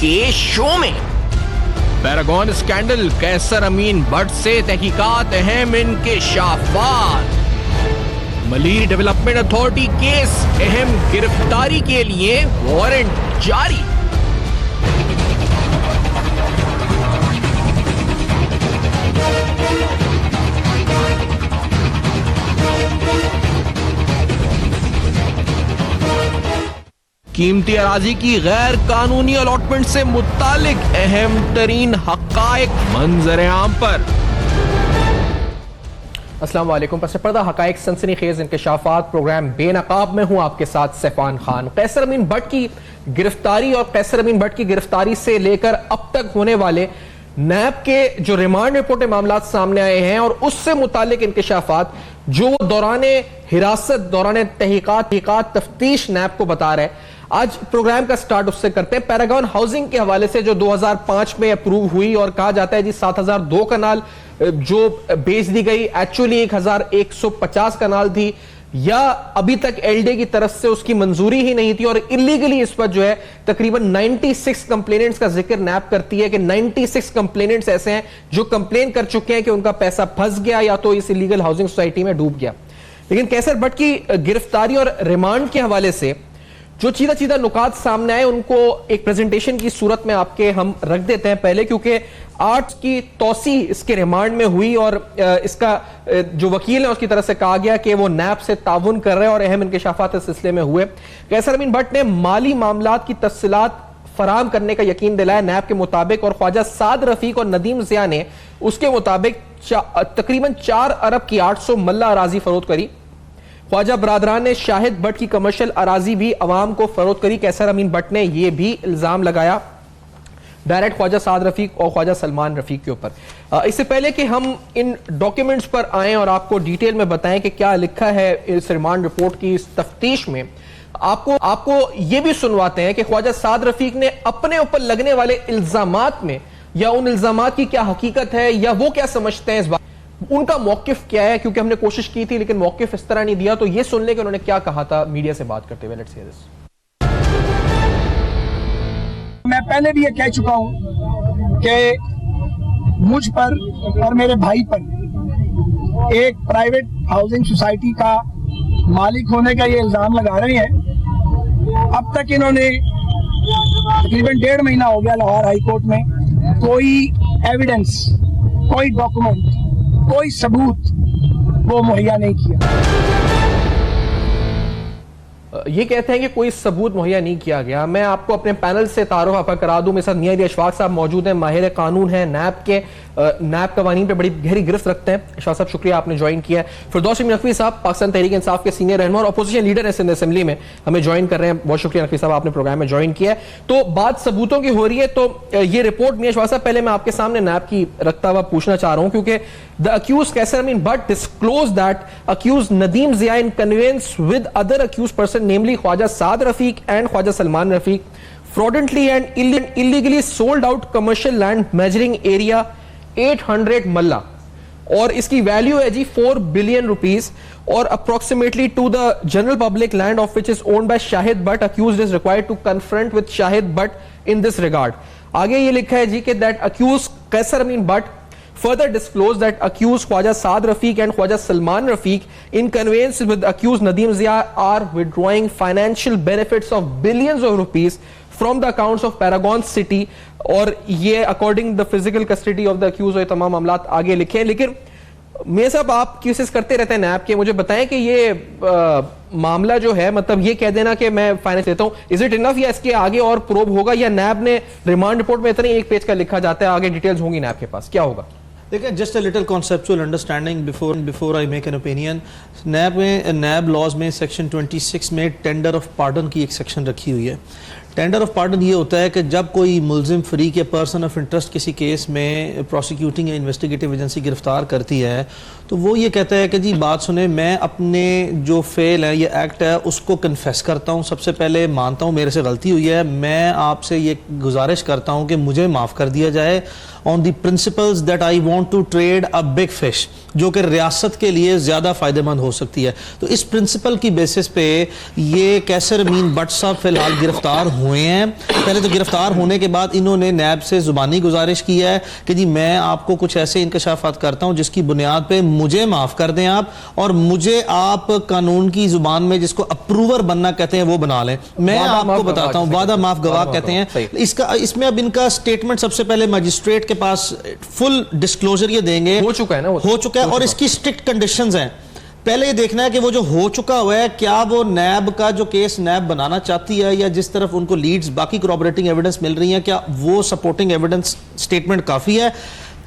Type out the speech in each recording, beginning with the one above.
के शो में। Paragon scandal, कैसर अमीन भट्ट से तहकीकात, अहम इंकशाफात। मलीर डेवलपमेंट अथॉरिटी केस, अहम गिरफ्तारी के लिए वारंट जारी। कीमती अराजी की गैर कानूनी अलॉटमेंट से मुतालिक अहम तरीन हकायक मंजर आम पर। अस्सलाम वालेकुम। पस पर्दा हकायक सनसनीखेज इंकशाफात प्रोग्राम बेनकाब में हूं आपके साथ सैफान खान। कैसर अमीन भट्ट की गिरफ्तारी और कैसर अमीन भट्ट की गिरफ्तारी से लेकर अब तक होने वाले नैब के जो रिमांड रिपोर्ट मामला सामने आए हैं और उससे मुतालिक इंकशाफात जो दौरान हिरासत, दौरान तहकीकात तफ्तीश नैब को बता रहे हैं। आज प्रोग्राम का स्टार्ट उससे करते हैं। पैरागॉन हाउसिंग के हवाले से जो 2005 में अप्रूव हुई और कहा जाता है जी 7002 कनाल जो बेच दी गई, एक्चुअली 1150 कनाल थी, या अभी तक एलडे की तरफ से उसकी मंजूरी ही नहीं थी और इलीगली इस पर जो है तकरीबन 96 कंप्लेनेंट्स का जिक्र नैब करती है कि 96 कंप्लेनेंट्स ऐसे हैं जो कंप्लेन कर चुके हैं कि उनका पैसा फंस गया या तो इस इलीगल हाउसिंग सोसाइटी में डूब गया। लेकिन कैसर भट्ट की गिरफ्तारी और रिमांड के हवाले से जो चीदा नुकात सामने आए उनको एक प्रेजेंटेशन की सूरत में आपके हम रख देते हैं पहले, क्योंकि 8 की तौसी इसके रिमांड में हुई और इसका जो वकील है उसकी तरफ से कहा गया कि वो नैब से ताउन कर रहे हैं और अहम इंकशाफात इस सिलसिले में हुए। कैसर अमीन भट्ट ने माली मामलात की तफसीलात फराहम करने का यकीन दिलाया नैब के मुताबिक, और ख्वाजा साद रफीक और नदीम जिया ने उसके मुताबिक तकरीबन 4 अरब की 800 मल्ला अराजी फरोख्त करी। ख्वाजा बरादरान ने शाहिद भट्ट की कमर्शियल अराजी भी अवाम को फरोख्त करी। कैसर अमीन भट्ट ने यह भी इल्जाम लगाया डायरेक्ट ख्वाजा साद रफीक और ख्वाजा सलमान रफीक के ऊपर। इससे पहले कि हम इन डॉक्यूमेंट्स पर आएं और आपको डिटेल में बताएं कि क्या लिखा है इस रिमांड रिपोर्ट की इस तफ्तीश में, आपको यह भी सुनवाते हैं कि ख्वाजा साद रफीक ने अपने ऊपर लगने वाले इल्जामात में या उन इल्जामात की क्या हकीकत है या वो क्या समझते हैं इस बात, उनका मौकिफ क्या है, क्योंकि हमने कोशिश की थी लेकिन मौकिफ इस तरह नहीं दिया। तो ये सुन ले कि उन्होंने क्या कहा था मीडिया से बात करते हुए। Let's hear this. मैं पहले भी ये कह चुका हूं कि मुझ पर और मेरे भाई पर एक प्राइवेट हाउसिंग सोसाइटी का मालिक होने का ये इल्जाम लगा रहे हैं। अब तक इन्होंने तकरीबन 1.5 महीना हो गया लाहौर हाई कोर्ट में कोई एविडेंस, कोई डॉक्यूमेंट, कोई सबूत वो मुहैया नहीं किया। ये कहते हैं कि कोई सबूत मुहैया नहीं किया गया। मैं आपको अपने पैनल से तारुफ आपका करा दूं। मेरे साथ मियां अली अशफाक साहब मौजूद हैं, माहिर कानून है, नैब कवानीन पे बड़ी गहरी गिरफ्त रखते हैं। अशफाक साहब शुक्रिया आपने ज्वाइन किया है। फिरदौस नकवी साहब पाकिस्तान तहरीक इंसाफ के सीनियर रहनुमा और अपोजिशन लीडर है सिंध असेंबली में, हमें ज्वाइन कर रहे हैं। बहुत शुक्रिया नकवी साहब, आपने प्रोग्राम में ज्वाइन किया है। तो बात सबूतों की हो रही है, तो ये रिपोर्ट मियां अशफाक साहब पहले मैं आपके सामने नैब की रखता हुआ पूछना चाह रहा हूं, क्योंकि the accused Qaiser Amin Bhatt disclosed that accused Nadeem Zia in connivance with other accused person, namely Khwaja Saad Rafiq and Khwaja Salman Rafiq, fraudulently and illegally sold out commercial land measuring area 800 marla और इसकी वैल्यू है जी 4 billion rupees और approximately to the general public land of which is owned by Shahid Bhatt. Accused is required to confront with Shahid Bhatt in this regard. आगे ये लिखा है जी कि that accused Qaiser Amin Bhatt further disclosed that accused Khwaja Saad Rafiq and Khwaja Salman Rafiq in conveyance with accused Nadeem Zia are withdrawing financial benefits of billions of rupees from the accounts of Paragon City, और ये according the physical custody of the accused और तमाम मामलात आगे लिखे हैं। लेकिन मेरे साहब आप केसेस करते रहते हैं नैब के, मुझे बताएं कि ये मामला जो है, मतलब ये कह देना कि मैं फाइनेंस देता हूं, इज इट इनफ या इसके आगे और प्रोब होगा, या नैब ने रिमांड रिपोर्ट में इतने एक पेज का लिखा जाता है, आगे डिटेल्स होंगी नैब के पास, क्या होगा? देखिए, just a little conceptual understanding before I make an opinion. NAB laws में सेक्शन 26 में टेंडर ऑफ पार्डन की एक सेक्शन रखी हुई है। टेंडर ऑफ पार्डन ये होता है कि जब कोई मुलजिम फरीक या पर्सन ऑफ इंटरेस्ट किसी केस में प्रोसिक्यूटिंग या इन्वेस्टिगेटिव एजेंसी गिरफ्तार करती है तो वो ये कहता है कि जी बात सुने, मैं अपने जो फेल है, ये एक्ट है, उसको कन्फेस करता हूँ, सबसे पहले मानता हूँ मेरे से गलती हुई है, मैं आपसे ये गुजारिश करता हूँ कि मुझे माफ़ कर दिया जाए on the principles that I want to trade a big fish, जो कि रियासत के लिए ज्यादा फायदेमंद हो सकती है। तो इस प्रिंसिपल की बेसिस पे ये कैसर अमीन भट्ट साहब फिलहाल गिरफ्तार हुए हैं। पहले तो गिरफ्तार होने के बाद इन्होंने नैब से जुबानी गुजारिश की है कि जी मैं आपको कुछ ऐसे इंकशाफात करता हूं जिसकी बुनियाद पे मुझे माफ कर दें आप, और मुझे आप कानून की जुबान में जिसको अप्रूवर बनना कहते हैं वो बना लें। मैं आपको बताता हूं, वादा माफ गवाह कहते हैं इसमें। अब इनका स्टेटमेंट सबसे पहले मजिस्ट्रेट के पास फुल डिस्क्लोजर ये देंगे, हो चुका है ना, हो चुका है, और इसकी स्ट्रिक्ट कंडीशंस हैं। पहले ये देखना है कि वो जो हो चुका हुआ है, क्या वो नैब का जो केस नैब बनाना चाहती है, या जिस तरफ उनको लीड्स बाकी corroborating एविडेंस मिल रही है, क्या वो सपोर्टिंग एविडेंस स्टेटमेंट काफी है।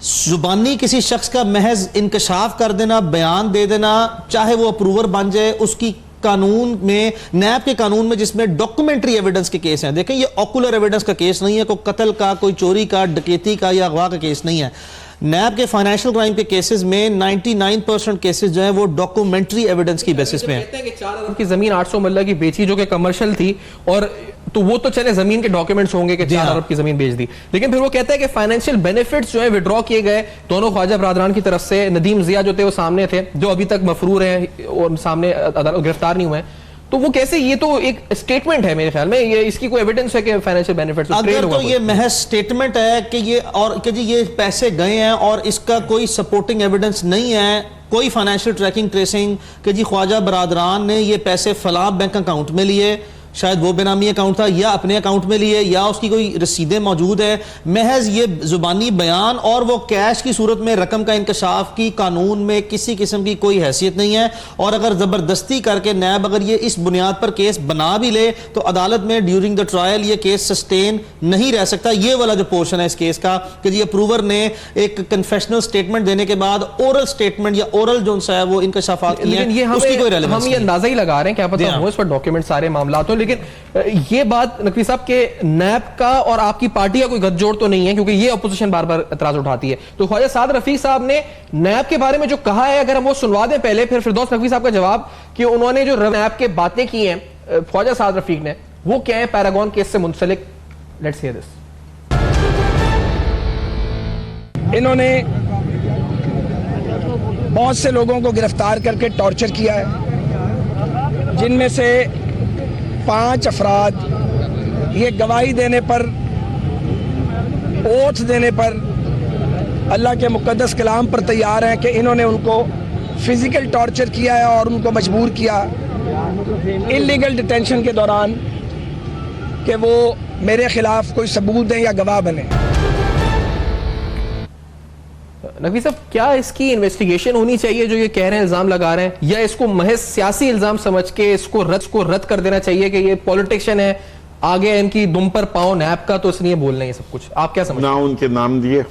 जुबानी किसी शख्स का महज इंकशाफ कर देना, बयान दे देना, चाहे वो अप्रूवर बन जाए, उसकी कानून में, नैब के कानून में जिसमें डॉक्यूमेंट्री एविडेंस के केस हैं, देखें ये ऑकुलर एविडेंस का केस नहीं है, कोई कत्ल का, कोई चोरी का, डकैती का या अगवा का केस नहीं है। नैब के फाइनेंशियल क्राइम के केसेस में 99% केसेस जो है वो डॉक्यूमेंट्री एविडेंस की बेसिस पे हैं। कहते हैं कि 4 अरब की जमीन 800 मल्ला की बेची जो कि कमर्शियल थी, और तो वो तो चले जमीन के डॉक्यूमेंट्स होंगे कि 4 अरब की जमीन बेच दी, लेकिन फिर वो कहता है कि फाइनेंशियल बेनिफिट्स जो है विड्रॉ किए गए दोनों ख्वाजा बरादरान की तरफ से। नदीम जिया जो थे वो सामने थे, जो अभी तक मफरूर हैं और सामने गिरफ्तार नहीं हुए हैं। तो वो कैसे, ये तो एक स्टेटमेंट है मेरे ख्याल में, ये इसकी कोई एविडेंस है कि फाइनेंशियल बेनिफिट्स अगर तो ये महज स्टेटमेंट है कि ये, और कि जी ये पैसे गए हैं और इसका कोई सपोर्टिंग एविडेंस नहीं है, कोई फाइनेंशियल ट्रैकिंग ट्रेसिंग कि जी ख्वाजा बरादरान ने ये पैसे फला बैंक अकाउंट में लिए, शायद वो बेनामी अकाउंट था, या अपने अकाउंट में लिए, या उसकी कोई रसीदें मौजूद है। महज ये जुबानी बयान और वो कैश की सूरत में रकम का इंकशाफ की कानून में किसी किस्म की कोई हैसियत नहीं है। और अगर जबरदस्ती करके नैब अगर ये इस बुनियाद पर केस बना भी ले तो अदालत में ड्यूरिंग द ट्रायल ये केस सस्टेन नहीं रह सकता। ये वाला जो पोर्शन है इस केस का कि जी अप्रूवर ने एक कन्फेशनल स्टेटमेंट देने के बाद ओरल स्टेटमेंट या ओरल जो है वो इंकशाफात किए हैं, उसकी कोई रेलेवेंस हम ये अंदाजा ही लगा रहे हैं, क्या पता हो इस पर डॉक्यूमेंट सारे मामला हो। लेकिन ये बात नकवी साहब के नैब का और आपकी पार्टी का कोई गठजोड़ तो नहीं है, क्योंकि ये अपोजिशन बार बार एतराज उठाती है। तो ख्वाजा साद रफीक साहब ने नैब के बारे में जो कहा है, अगर हम वो सुनवा दें पहले, फिर फिरदौस नकवी साहब का जवाब कि उन्होंने जो नैब के बातें की हैं ख्वाजा साद रफीक ने, वो क्या है पैरागॉन केस से मुंसलिक। Let's hear this. इन्होंने बहुत से लोगों को गिरफ्तार करके टॉर्चर किया है, जिनमें से 5 अफराद ये गवाही देने पर, ओथ देने पर, अल्लाह के मुकद्दस कलाम पर तैयार हैं कि इन्होंने उनको फिजिकल टॉर्चर किया है और उनको मजबूर किया इलीगल डिटेंशन के दौरान कि वो मेरे खिलाफ कोई सबूत दें या गवाह बने। नकवी साहब, क्या इसकी इन्वेस्टिगेशन होनी चाहिए जो ये कह रहे हैं, इल्जाम लगा रहे हैं, या इसको महज सियासी इल्जाम समझ के इसको रद्द कर देना चाहिए कि ये पॉलिटिशियन है, आगे इनकी दुम पर पाओ नैब का, तो इसलिए बोल रहे हैं ये सब कुछ? आप क्या समझते हैं? ना उनके नाम दिए,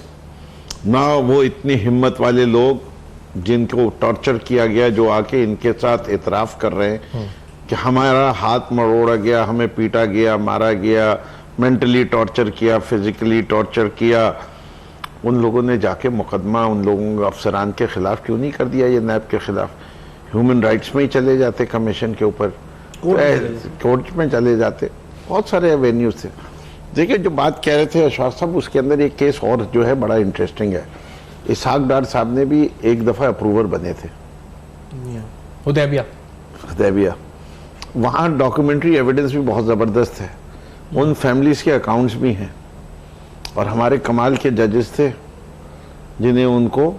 ना वो इतनी हिम्मत वाले लोग जिनको टॉर्चर किया गया, जो आके इनके साथ इतराफ कर रहे हैं कि हमारा हाथ मरोड़ा गया, हमें पीटा गया, मारा गया, मेंटली टॉर्चर किया, फिजिकली टॉर्चर किया। उन लोगों ने जाके मुकदमा उन लोगों के अफसरान के खिलाफ क्यों नहीं कर दिया? ये नैब के खिलाफ ह्यूमन राइट्स में ही चले जाते, कमीशन के ऊपर कोर्ट में चले जाते, बहुत सारे एवेन्यूज थे। देखिए, जो बात कह रहे थे अशफाक साहब, उसके अंदर एक केस और जो है बड़ा इंटरेस्टिंग है। इसहाक डार साहब ने भी एक दफ़ा अप्रूवर बने थे हुदैबिया। वहाँ डॉक्यूमेंट्री एविडेंस भी बहुत ज़बरदस्त है, उन फैमिलीज के अकाउंट्स भी हैं, और हमारे कमाल के जजेस थे जिन्हें उनको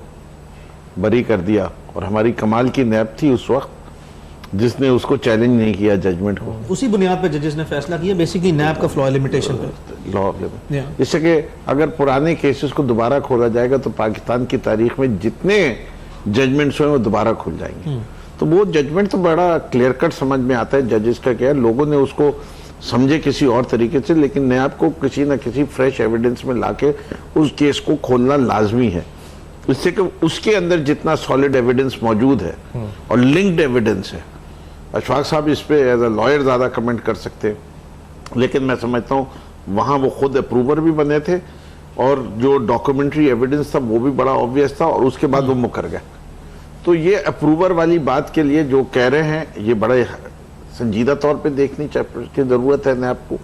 बरी कर दिया, और हमारी कमाल की नैब थी उस वक्त जिसने उसको चैलेंज नहीं किया जजमेंट को। उसी बुनियाद पे जजेस ने फैसला किया, बेसिकली नैब का फ्लॉ लिमिटेशन पे, लॉ ऑफ लिमिट। जिससे कि अगर पुराने केसेस को दोबारा खोला जाएगा तो पाकिस्तान की तारीख में जितने जजमेंट्स हुए वो दोबारा खुल जाएंगे। तो वो जजमेंट तो बड़ा क्लियर कट समझ में आता है जजेस का क्या है, लोगों ने उसको समझे किसी और तरीके से, लेकिन नैब को किसी न किसी फ्रेश एविडेंस में लाके उस केस को खोलना लाजमी है, इससे कि उसके अंदर जितना सॉलिड एविडेंस मौजूद है और लिंक्ड एविडेंस है। अशफाक साहब इस पे एज अ लॉयर ज़्यादा कमेंट कर सकते हैं, लेकिन मैं समझता हूँ वहाँ वो खुद अप्रूवर भी बने थे, और जो डॉक्यूमेंट्री एविडेंस था वो भी बड़ा ऑब्वियस था, और उसके बाद वो मुकर गए। तो ये अप्रूवर वाली बात के लिए जो कह रहे हैं, ये बड़े संजीदा तौर पे देखनी की ज़रूरत है नैब को।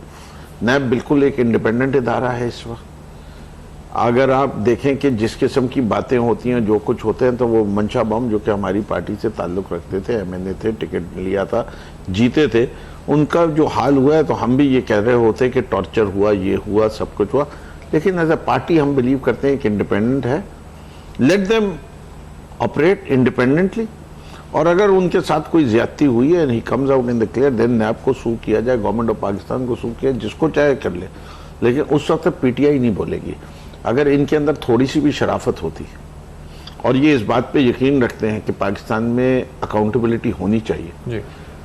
नैब बिल्कुल एक इंडिपेंडेंट इदारा है इस वक्त, अगर आप देखें कि जिस किस्म की बातें होती हैं, जो कुछ होते हैं, तो वो मंशा बम जो कि हमारी पार्टी से ताल्लुक़ रखते थे, एमएनए थे, टिकट लिया था, जीते थे, उनका जो हाल हुआ है, तो हम भी ये कह रहे होते कि टॉर्चर हुआ, ये हुआ, सब कुछ हुआ। लेकिन एज ए पार्टी हम बिलीव करते हैं कि इंडिपेंडेंट है, लेट देम ऑपरेट इंडिपेंडेंटली। और अगर उनके साथ कोई ज्यादती हुई है, he comes out in the clear, then NAB को सू किया जाए, गवर्नमेंट ऑफ पाकिस्तान को सू किया, जिसको चाहे कर ले, लेकिन उस वक्त पीटीआई नहीं बोलेगी। अगर इनके अंदर थोड़ी सी भी शराफत होती और ये इस बात पे यकीन रखते हैं कि पाकिस्तान में अकाउंटेबिलिटी होनी चाहिए जी,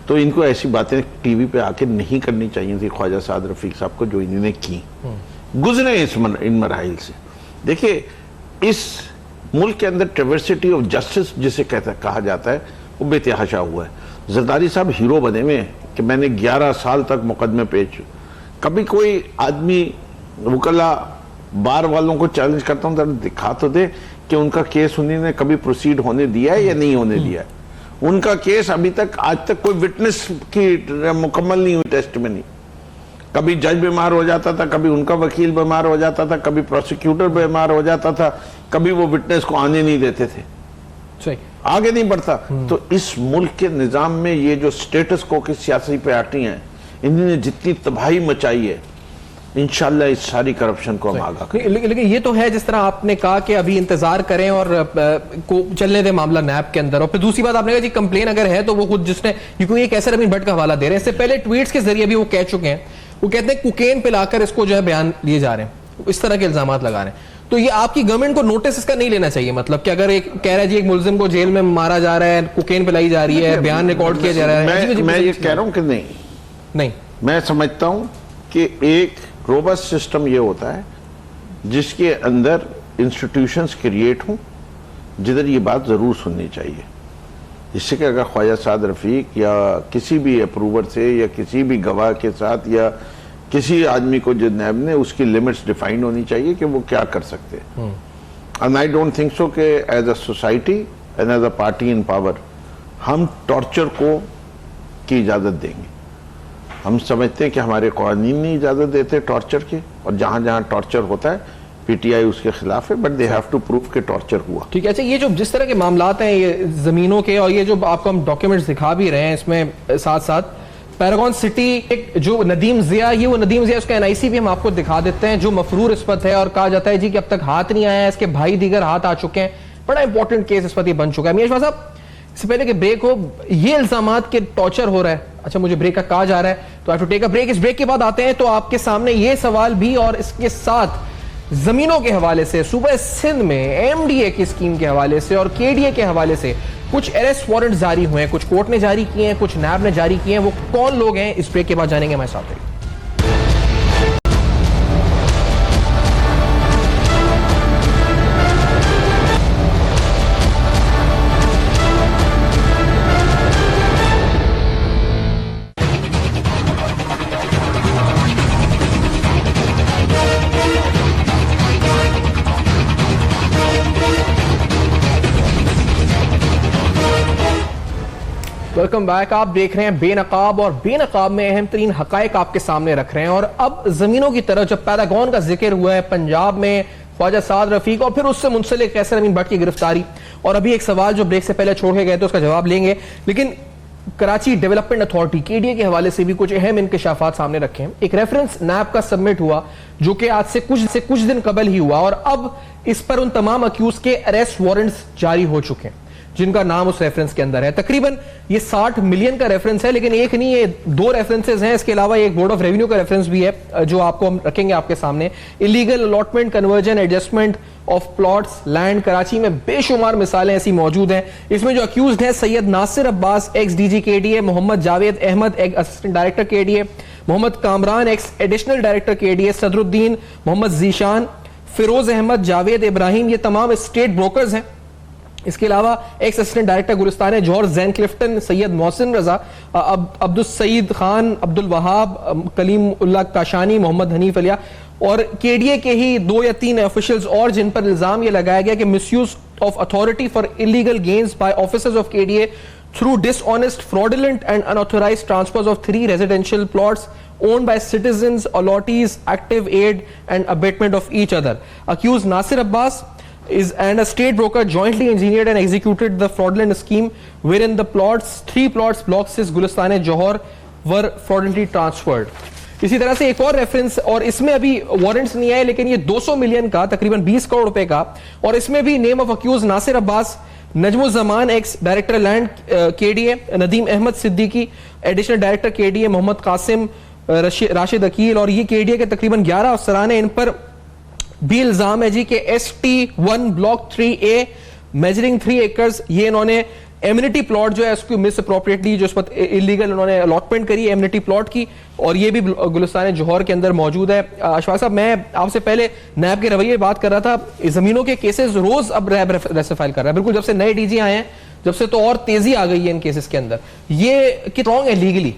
तो इनको ऐसी बातें टीवी पे आके नहीं करनी चाहिए थी ख्वाजा साद रफीक साहब को, जो इन्होंने की। गुजरे इन मराइल से। देखिए, इस मुल्क के अंदर ट्राइवर्सिटी ऑफ जस्टिस जिसे कहा जाता है, वो बेतहाशा हुआ है। जरदारी साहब हीरो बने हुए हैं कि मैंने 11 साल तक मुकदमे पेश। कभी कोई आदमी वकला बार वालों को चैलेंज करता हूं, दिखा तो दे कि उनका केस उन्होंने कभी प्रोसीड होने दिया है या नहीं होने दिया है। उनका केस अभी तक, आज तक कोई विटनेस की मुकम्मल नहीं हुई टेस्टिमनी। कभी जज बीमार हो जाता था, कभी उनका वकील बीमार हो जाता था, कभी प्रोसिक्यूटर बीमार हो जाता था, कभी वो विटनेस को आने नहीं देते थे, सही आगे नहीं बढ़ता। तो इस मुल्क के निजाम में ये जो स्टेटस को की सियासी पार्टी हैं, इन्होंने जितनी तबाही मचाई है, इंशाल्लाह इस सारी करप्शन को हम आगा करें। लेकिन ये तो है, जिस तरह आपने कहा कि अभी इंतजार करें और को चलने दे मामला नैब के अंदर। और फिर दूसरी बात आपने कहा जी कंप्लेन अगर है तो वो खुद जिसने, क्योंकि ये कैसर अमीन भट्ट का हवाला दे रहे हैं, इससे पहले ट्वीट्स के जरिए भी वो कह चुके हैं, वो कहते हैं कुकेन पिलाकर इसको जो है बयान लिए जा रहे हैं, इस तरह के इल्जाम लगा रहे हैं। तो ये आपकी गवर्नमेंट को नोटिस इसका नहीं लेना चाहिए, मतलब कि अगर एक कह रहा है जी एक मुलजिम को जेल में मारा जा रहा है, कुकेन पिलाई जा रही है, बयान रिकॉर्ड किया जा रहा है, मैं ये कह रहा हूं कि नहीं, मैं समझता हूं कि एक रोबस्ट सिस्टम ये होता है जिसके अंदर इंस्टीट्यूशंस क्रिएट हों, जिधर ये बात जरूर सुननी चाहिए, जिससे कि अगर ख्वाजा साद रफीक या किसी भी अप्रूवर से या किसी भी गवाह के साथ या किसी आदमी को जो नैब ने, उसकी लिमिट्स डिफाइंड होनी चाहिए कि वो क्या कर सकते हैं। And I don't think so कि as a society and as a party in power हम टॉर्चर को की इजाजत देंगे। हम समझते हैं कि हमारे कानून नहीं इजाजत देते टॉर्चर की, और जहां जहां टॉर्चर होता है पीटीआई उसके खिलाफ है, but they have to prove कि टॉर्चर हुआ। ठीक है। अच्छा, ये जो जिस तरह के मामलात हैं ये जमीनों के, और ये जो आपको हम डॉक्यूमेंट्स दिखा भी रहे हैं, इसमें साथ साथ पैरागॉन सिटी एक जो नदीम जिया, ये वो नदीम जिया, उसका एनआईसी भी हम आपको दिखा देते हैं, जो मफरूर इस पर है और कहा जाता है जी कि अब तक हाथ नहीं आया है, इसके भाई दीगर हाथ आ चुके हैं। बड़ा इंपॉर्टेंट केस इस पर बन चुका है। मीर साहब, इससे पहले कि ब्रेक हो, ये इल्जामात के टॉर्चर हो रहा है, अच्छा मुझे ब्रेक का कहा जा रहा है, तो आई टू टेक अ ब्रेक। इस ब्रेक के बाद आते हैं तो आपके सामने ये सवाल भी, और इसके साथ जमीनों के हवाले से, सूबा सिंध में एमडीए की स्कीम के हवाले से और केडीए के हवाले से कुछ अरेस्ट वारंट जारी हुए हैं, कुछ कोर्ट ने जारी किए हैं, कुछ नैब ने जारी किए हैं। वो कौन लोग हैं, इस ब्रेक के बाद जानेंगे हमारे साथ। Welcome back. आप देख रहे हैं बेनकाब, और बेनकाब में अहम तरीन हकायक आपके सामने रख रहे हैं। और अब जमीनों की तरफ, जब पैरागॉन का जिक्र हुआ है, पंजाब में ख्वाजा साद रफीक और फिर उससे मुंसलिक कैसर अमीन भट्ट की गिरफ्तारी, और अभी एक सवाल जो ब्रेक से पहले छोड़ के गए थे उसका जवाब लेंगे, लेकिन कराची डेवलपमेंट अथॉरिटी केडीए के हवाले से भी कुछ अहम इंकशाफात सामने रखे हैं। एक रेफरेंस नैब का सबमिट हुआ जो कि आज से कुछ दिन कबल ही हुआ, और अब इस पर उन तमाम अक्यूज के अरेस्ट वारंट्स जारी हो चुके हैं जिनका नाम उस रेफरेंस के अंदर है। तकरीबन ये 60 मिलियन का रेफरेंस है, लेकिन एक नहीं, ये 2 रेफरेंसेस हैं। इसके अलावा एक बोर्ड ऑफ रेवेन्यू का रेफरेंस भी है जो आपको हम रखेंगे आपके सामने। Illegal allotment, conversion, adjustment of plots, land, Karachi में बेशुमार मिसालें ऐसी मौजूद हैं। इसमें जो अक्यूज्ड हैं, Syed Nasir Abbas ex DG KDA, Mohammad Javed Ahmed ex assistant director KDA, Mohammad Kamran ex additional director KDA, Sadruddin, Mohammad Zeeshan, Feroz Ahmed, Javed Ibrahim, ये तमाम स्टेट ब्रोकर्स हैं। इसके अलावा एक्स असिस्टेंट डायरेक्टर गुलिस्तान है जॉर्ज जैन क्लिफ्टन, सैयद मोहसिन रजा, अब्दुल सईद खान, अब्दुल वहाब, कलीम उल्लाह काशानी, मोहम्मद हनीफ अलिया, और केडीए के ही 2 या 3 ऑफिशियल्स और जिन पर इल्जाम यह लगाया गया कि misuse of authority for illegal gains by officers of KDA through dishonest, fraudulent and unauthorised transfers of 3 residential plots owned by citizens, allottees, active aid and abatement of each other. Accused Nasir Abbas and a state broker jointly engineered and executed the fraudulent scheme wherein the three plots block 6 Gulistan Johor were fraudulently transferred. इसी तरह से एक और reference, और इसमें अभी warrants नहीं आए, लेकिन ये 200 मिलियन का, तकरीबन 20 करोड़ रुपए का, और इसमें भी name of accused Nasir Abbas, Najmuzzaman ex director land KDA, Nadeem Ahmed Siddiqui additional director KDA, Mohammad Qasim, Rashid Aqeel, और ये केडीए के तकरीबन 11 अफसरान हैं। इन पर भी इल्जाम है जी कि ST1 block 3A measuring 3 acres, ये इन्होंने एमिनिटी प्लॉट जो है उसको मिस अप्रोप्रिएटली, जो इस पर इलीगल उन्होंने अलॉटमेंट करी एमिनिटी प्लॉट की, और ये भी गुलिस्तान जौहर के अंदर मौजूद है। अशफाक साहब, मैं आपसे पहले नैब के रवैये बात कर रहा था, जमीनों के केसेस रोज अब रैब रेसिफाइल कर रहा है, बिल्कुल जब से नए डीजी आए हैं, जब से तो और तेजी आ गई है इन केसेस के अंदर। ये कि रॉन्ग है legally?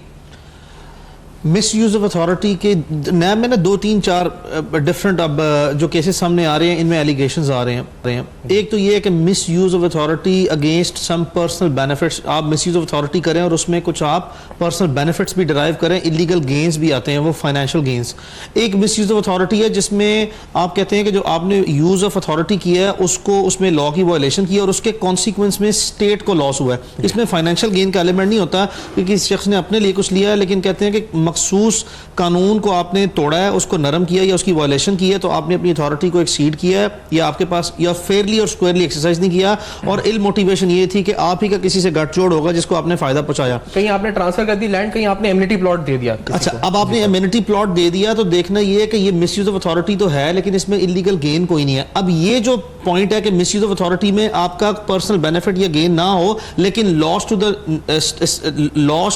Miss use of authority के नैब में ना 2-3-4 डिफरेंट अब जो केसेस सामने आ रहे हैं, इनमें एलिगेशंस आ रहे हैं। एक तो ये है कि misuse of authority against some personal benefits, आप मिस यूज ऑफ अथॉरिटी करें और उसमें कुछ आप पर्सनल बेनिफिट्स भी डिराइव करें, इलीगल गेन्स भी आते हैं, वो फाइनेंशियल गेन्स। एक मिस यूज ऑफ अथॉरिटी है जिसमें आप कहते हैं कि जो आपने यूज ऑफ अथॉरिटी किया है उसको, उसमें लॉ की वायलेशन की और उसके कॉन्सिक्वेंस में स्टेट को लॉस हुआ है। इसमें फाइनेंशियल गेन का एलिमेंट नहीं होता कि किसी शख्स ने अपने लिए कुछ लिया है, लेकिन कहते हैं कि मखसूस कानून को आपने तोड़ा है, उसको नरम किया या उसकी वायलेशन की है, तो आपने अपनी अथॉरिटी को एक्सीड किया है, या आपके पास या फेयरली और स्क्वायरली एक्सरसाइज नहीं किया, और इल मोटिवेशन ये थी कि आप ही का किसी से गठजोड़ होगा जिसको आपने फायदा पहुंचाया। कहीं आपने ट्रांसफर कर दी लैंड, कहीं आपने एमिनिटी प्लॉट दे दिया। अच्छा, अब आपने एमिनिटी प्लॉट दे दिया तो देखना ये है कि ये मिसयूज ऑफ अथॉरिटी तो है, लेकिन इसमें इलीगल गेन कोई नहीं है। अब ये जो पॉइंट है कि मिसयूज ऑफ अथॉरिटी में आपका पर्सनल बेनिफिट या गेन ना हो, लेकिन loss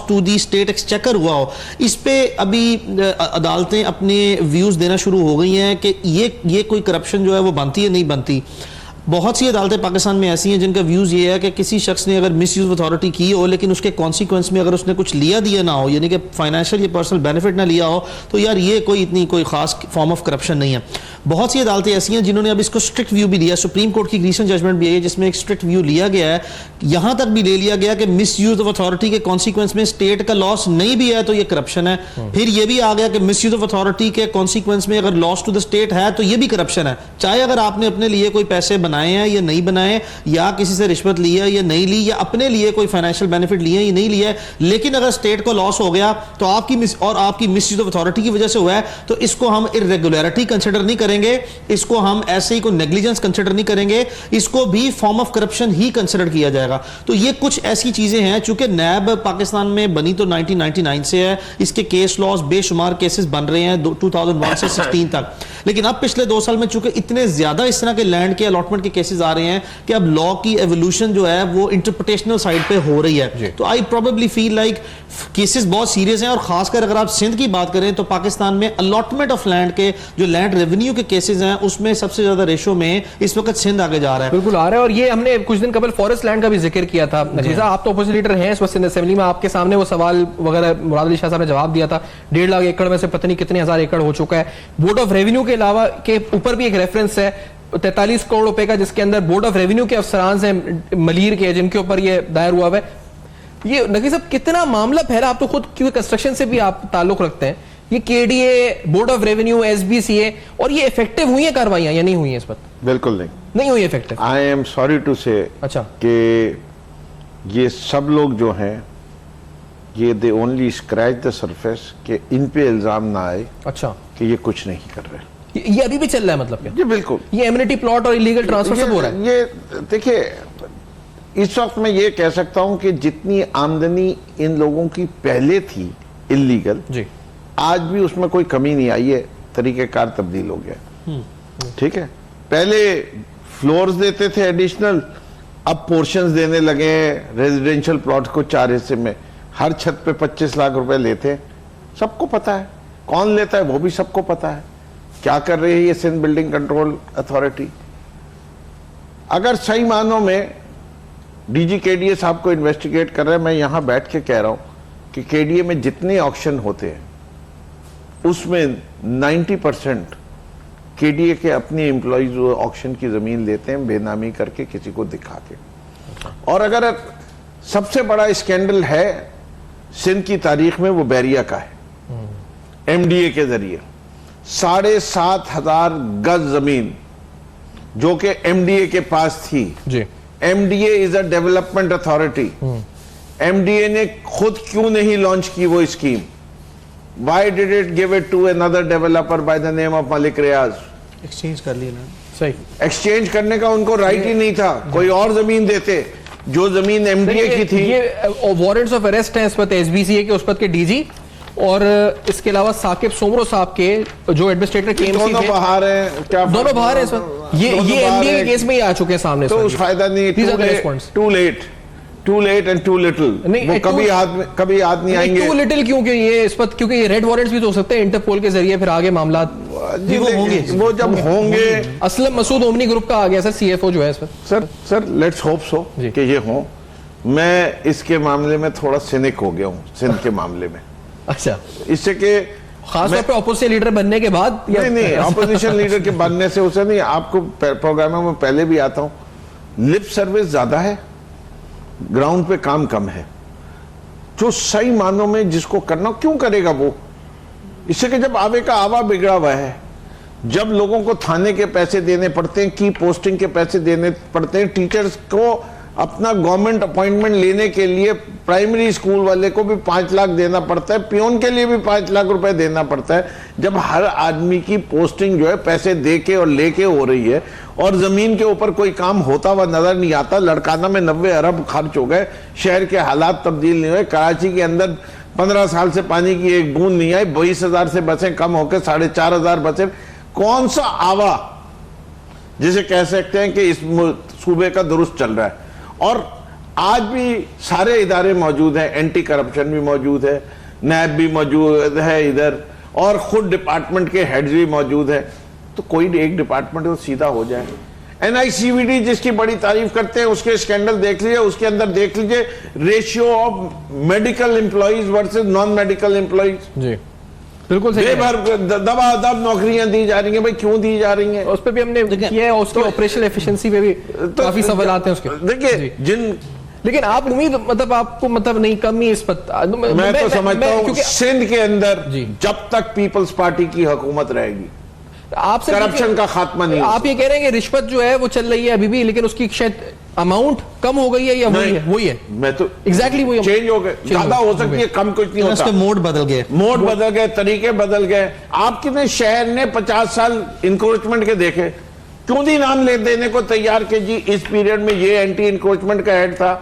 to the state exchequer हुआ हो, इस पे अभी अदालतें अपने व्यूज देना शुरू हो गई हैं कि ये कोई करप्शन जो है वो बनती है नहीं बनती। बहुत सी अदालतें पाकिस्तान में ऐसी हैं जिनका व्यूज ये है कि किसी शख्स ने अगर मिसयूज ऑफ अथॉरिटी की हो, लेकिन उसके कॉन्सिक्वेंस में अगर उसने कुछ लिया दिया ना हो, यानी कि फाइनेंशियल या पर्सनल बेनिफिट ना लिया हो, तो यार ये कोई खास फॉर्म ऑफ करप्शन नहीं है। बहुत सी अदालतें ऐसी हैं जिन्होंने अब इसको स्ट्रिक्ट व्यू भी लिया। सुप्रीम कोर्ट की रीसेंट जजमेंट भी आई है जिसमें एक स्ट्रिक्ट व्यू लिया गया है, यहां तक भी ले लिया गया कि मिस यूज ऑफ अथॉरिटी के कॉन्सिक्वेंस में स्टेट का लॉस नहीं भी है तो ये करप्शन है। फिर ये भी आ गया कि मिस यूज ऑफ अथॉरिटी के कॉन्सिक्वेंस में अगर लॉस टू द स्टेट है तो ये भी करप्शन है, चाहे अगर आपने अपने लिए कोई पैसे बनाए हैं या नहीं बनाए, या किसी से रिश्वत ली है या नहीं ली, या अपने लिए कोई फाइनेंशियल बेनिफिट लिए या नहीं लिया है, लेकिन अगर स्टेट को लॉस हो गया तो आपकी मिस यूज ऑफ अथॉरिटी की वजह से हुआ है, तो इसको हम इर्रेगुलरिटी कंसिडर नहीं करेंगे, इसको हम ऐसे ही कोई नेग्लिजेंस कंसिडर नहीं करेंगे, इसको भी form of corruption he consider किया जाएगा। तो ये कुछ ऐसी चीजें हैं, चूंकि नैब पाकिस्तान में बनी तो 1999 से है, इसके केस लॉस बेशुमार केसेस बन रहे हैं 2001 से 16 तक, लेकिन अब पिछले 2 साल में चूंकि इतने ज्यादा इस तरह के लैंड के अलॉटमेंट के केसेस आ रहे हैं कि अब लॉ की एवोल्यूशन जो है वो इंटरप्रिटेशनल साइड पे हो रही है। तो I probably feel like cases बहुत सीरियस हैं, और खासकर अगर आप सिंध की बात करें तो पाकिस्तान में अलॉटमेंट ऑफ लैंड के जो लैंड रेवेन्यू के केसेस हैं उसमें सबसे ज्यादा रेशो में इस वक्त सिंध आगे जा रहा है। बिल्कुल आ रहा है, और ये हमने कुछ दिन कबल फॉरेस्ट लैंड का भी जिक्र किया था। नजीजा, आप तो अपोजिट लीडर हैं इस वक्त सिंध असेंबली में, आपके सामने वो सवाल वगैरह मुराद अली शाह साहब ने जवाब दिया था। 1.5 लाख एकड़ में से पता नहीं कितने हजार एकड़ हो चुका है। बोर्ड ऑफ रेवेन्यू के अलावा के ऊपर भी एक रेफरेंस है 43 करोड़ रुपए का, जिसके अंदर बोर्ड ऑफ रेवेन्यू के अफसरान हैं मलीर के, जिनके ऊपर ये दायर हुआ है। ये नकी साहब कितना मामला फैला, आप तो खुद क्योंकि कंस्ट्रक्शन से भी आप ताल्लुक रखते हैं, ये KDA, board of revenue, SBCA, और ये इफेक्टिव हुई है कार्रवाइयां या नहीं हुई है इस पर? बिल्कुल नहीं हुई effective. I am sorry to say अच्छा कि ये सब लोग जो हैं ये they only scratch the surface, कि इन पे इल्जाम ना आए अच्छा कि ये कुछ नहीं कर रहे। ये अभी भी चल रहा है मतलब क्या? जी बिल्कुल, ये एमिनिटी प्लॉट और इलीगल ट्रांसफर सब हो रहा है। ये देखिए, इस वक्त मैं ये कह सकता हूं कि जितनी आमदनी इन लोगों की पहले थी इलीगल जी, आज भी उसमें कोई कमी नहीं आई है, तरीकेकार तब्दील हो गया। ठीक है, पहले फ्लोर्स देते थे एडिशनल, अब पोर्शंस देने लगे हैं रेजिडेंशियल प्लॉट को 4 हिस्से में, हर छत पे 25 लाख रुपए लेते हैं। सबको पता है कौन लेता है, वो भी सबको पता है। क्या कर रही है ये सिंध बिल्डिंग कंट्रोल अथॉरिटी? अगर सही मानों में डीजी केडीए साहब को इन्वेस्टिगेट कर रहे हैं, मैं यहां बैठ के कह रहा हूं कि केडीए में जितने ऑक्शन होते हैं उसमें 90% केडीए के अपने एम्प्लॉइज ऑक्शन की जमीन लेते हैं बेनामी करके, किसी को दिखा के। और अगर सबसे बड़ा स्कैंडल है सिंध की तारीख में, वो बैरिया का है। एमडीए के जरिए 7,500 गज जमीन जो कि एमडीए के पास थी। जी। MDA is a development authority. MDA ने खुद क्यों नहीं लॉन्च की वो scheme? Why did it give it to another developer by the name of Malik Riaz? Exchange कर लिया ना। सही। एक्सचेंज करने का उनको राइट ही नहीं था। कोई और जमीन देते, जो जमीन एमडीए की थी। ये वारंट्स ऑफ अरेस्ट हैं इस वक्त एसबीसीए के, उस वक्त के डीजी, और इसके अलावा साकिब सोमरो साहब के जो एडमिनिस्ट्रेटर केएमसी दोनों बाहर हैं, क्या दोनों बाहर हैं इस वक्त। ये एमडीए के केस में ही आ चुके हैं सामने। तो उस फायदा नहीं। Too late and too little. वो कभी हाथ नहीं आएंगे। टू लिटिल क्यों? ये इस वक्त क्योंकि ये रेड वारंट्स भी तो हो सकते हैं इंटरपोल के जरिए, फिर आगे मामला वो होंगे। वो जब होंगे। असलम मसूद ओमनी ग्रुप का आ गया सर सीएफओ जो है इस वक्त। सर लेट्स होप सो कि ये हो। मैं इसके मामले में थोड़ा सिनिक हो गया हूँ, सिंध के मामले में। अच्छा, इससे कि खासतौर पे ऑपोजिशन लीडर बनने के बाद? नहीं, ऑपोजिशन लीडर के बनने से उसे नहीं। आपको प्रोग्रामों में पहले भी आता हूं, लिप सर्विस ज्यादा है, ग्राउंड पे काम कम है। जो सही मानों में जिसको करना क्यों करेगा वो? इससे कि जब आवे का आवा बिगड़ा हुआ है, जब लोगों को थाने के पैसे देने पड़ते हैं, की पोस्टिंग के पैसे देने पड़ते हैं, टीचर्स को अपना गवर्नमेंट अपॉइंटमेंट लेने के लिए प्राइमरी स्कूल वाले को भी 5 लाख देना पड़ता है, पियोन के लिए भी 5 लाख रुपए देना पड़ता है। जब हर आदमी की पोस्टिंग जो है पैसे दे के और लेके हो रही है, और जमीन के ऊपर कोई काम होता हुआ नजर नहीं आता। लड़काना में 90 अरब खर्च हो गए, शहर के हालात तब्दील नहीं हुए। कराची के अंदर 15 साल से पानी की एक बूंद नहीं आई। 22,000 से बसें कम होकर 4,500 बसें। कौन सा आवा जिसे कह सकते हैं कि इस सूबे का दुरुस्त चल रहा है? और आज भी सारे इदारे मौजूद हैं, एंटी करप्शन भी मौजूद है, नैब भी मौजूद है इधर, और खुद डिपार्टमेंट के हेड्स भी मौजूद है। तो कोई एक डिपार्टमेंट तो सीधा हो जाए। एनआईसीवीडी जिसकी बड़ी तारीफ करते हैं, उसके स्कैंडल देख लीजिए, उसके अंदर देख लीजिए ratio of medical employees versus non medical employees. जी बिल्कुल सही। दबादब नौकरियां दी जा रही हैं। भाई क्यों दी जा रही हैं? उस पर भी हमने किया है, उसकी ऑपरेशनल एफिशिएंसी पे भी काफी सवाल आते हैं उसके। देखिए लेकिन आप उम्मीद आपको नहीं कमी इस पर? मैं तो समझता हूं सिंध के अंदर जब तक पीपल्स पार्टी की हुकूमत रहेगी, आपसे करप्शन का खात्मा नहीं। आप ये कह रहे हैं कि रिश्वत जो है वो चल रही है अभी भी, लेकिन उसकी शायद अमाउंट कम हो गई है या वही है? मैं तो एग्जैक्टली वही चेंज हो गए, ज्यादा हो सकती है, कम कुछ नहीं होता। मोड बदल गए, तरीके बदल गए। आप कितने शहर ने 50 साल इंक्रोचमेंट के देखे? क्यों नहीं नाम ले देने को तैयार के जी इस पीरियड में ये एंटी इंक्रोचमेंट का हेड था,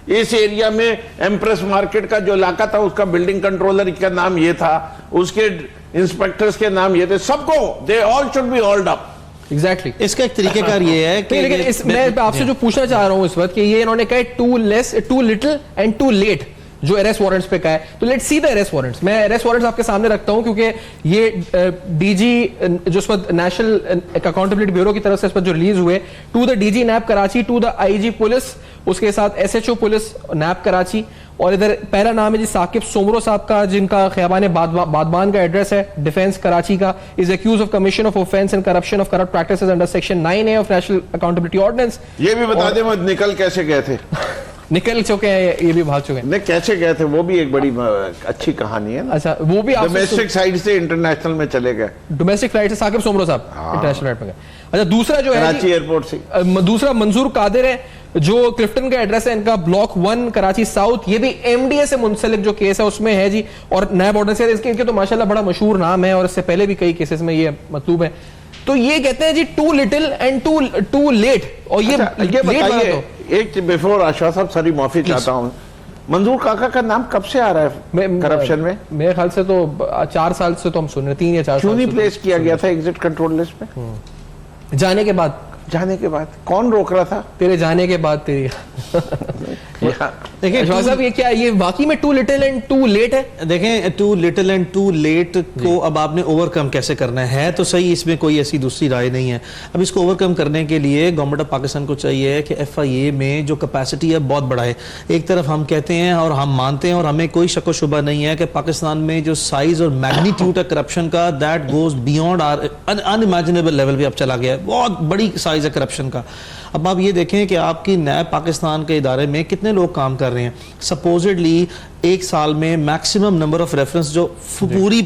इस एरिया में एम्प्रेस मार्केट का जो इलाका था उसका बिल्डिंग कंट्रोलर का नाम ये था, उसके इंस्पेक्टर्स के नाम ये थे। सबको they all should be hold up. Exactly इसका एक तरीकेकार ये है कि लेकिन मैं आपसे जो पूछना चाह रहा हूं इस वक्त कि ये इन्होंने कहा too little and too late जो अरेस्ट वारंट्स पे कहा है, तो let's see the arrest warrants. मैं अरेस्ट वारंट्स आपके सामने रखता हूं क्योंकि ये डीजी जो इस वक्त नेशनल अकाउंटेबिलिटी ब्यूरो की तरफ से इस वक्त जो रिलीज हुए, to the DG NAB Karachi, to the IG police, उसके साथ एसएचओ पुलिस नैब कराची, और इधर पहला नाम है जी साकिब सोमरो साहब का, जिनका खियाबान बादबान का एड्रेस है, डिफेंस कराची का, is accuse of commission of offence and corruption of corrupt practices under section 9A of national accountability ordinance. ये भी बता दें वो निकल कैसे गए थे? निकल चुके हैं, ये भी भाग चुके हैं। नहीं, कैसे गए थे वो भी एक बड़ी अच्छी कहानी है ना। अच्छा, वो भी डोमेस्टिक साइड से इंटरनेशनल में चले गए। डोमेस्टिक फ्लाइट से साकिब सोमरो साहब इंटरनेशनल फ्लाइट में गए। अच्छा, दूसरा जो है कराची एयरपोर्ट से दूसरा मंजूर कादिर है, जो क्लिफ्टन का एड्रेस है इनका, ब्लॉक 1 कराची साउथ। ये भी एमडीए से मुंसलिक जो केस है उसमें है जी, और नैब ऑर्डर से इनके तो माशाल्लाह बड़ा मशहूर नाम है, और इससे पहले भी कई केसेस में ये मतलूब है। तो ये कहते हैं जी too little and too late, और ये बताइए एक बिफोर आशा साहब, सारी माफी चाहता हूँ, मंजूर काका का नाम कब से आ रहा है करप्शन में? मेरे ख्याल से तो 4 साल से तो हम सुन रहे, 3 या 4 क्यों नहीं प्लेस किया गया था एग्जिट कंट्रोल लिस्ट में? जाने के बाद कौन रोक रहा था? तेरे जाने के बाद तेरी देखिए साहब, ये क्या, ये वाकई में too little and too late है? देखें, too little and too late को अब आपने ओवरकम कैसे करना है तो सही, इसमें कोई ऐसी दूसरी राय नहीं है। अब इसको ओवरकम करने के लिए गवर्नमेंट ऑफ पाकिस्तान को चाहिए कि FIA में जो कैपेसिटी है बहुत बड़ा है। एक तरफ हम कहते हैं और हम मानते हैं और हमें कोई शक व शुबा नहीं है कि पाकिस्तान में जो साइज और मैग्नीट्यूड है करप्शन का, that goes beyond our unimaginable level पे अब चला गया है। बहुत बड़ी साइज है करप्शन का। अब आप ये देखें कि आपकी नैब पाकिस्तान के इदारे में कितने लोग काम कर रहे हैं। सपोजिडली एक साल में मैक्सिमम नंबर ऑफ रेफरेंस जो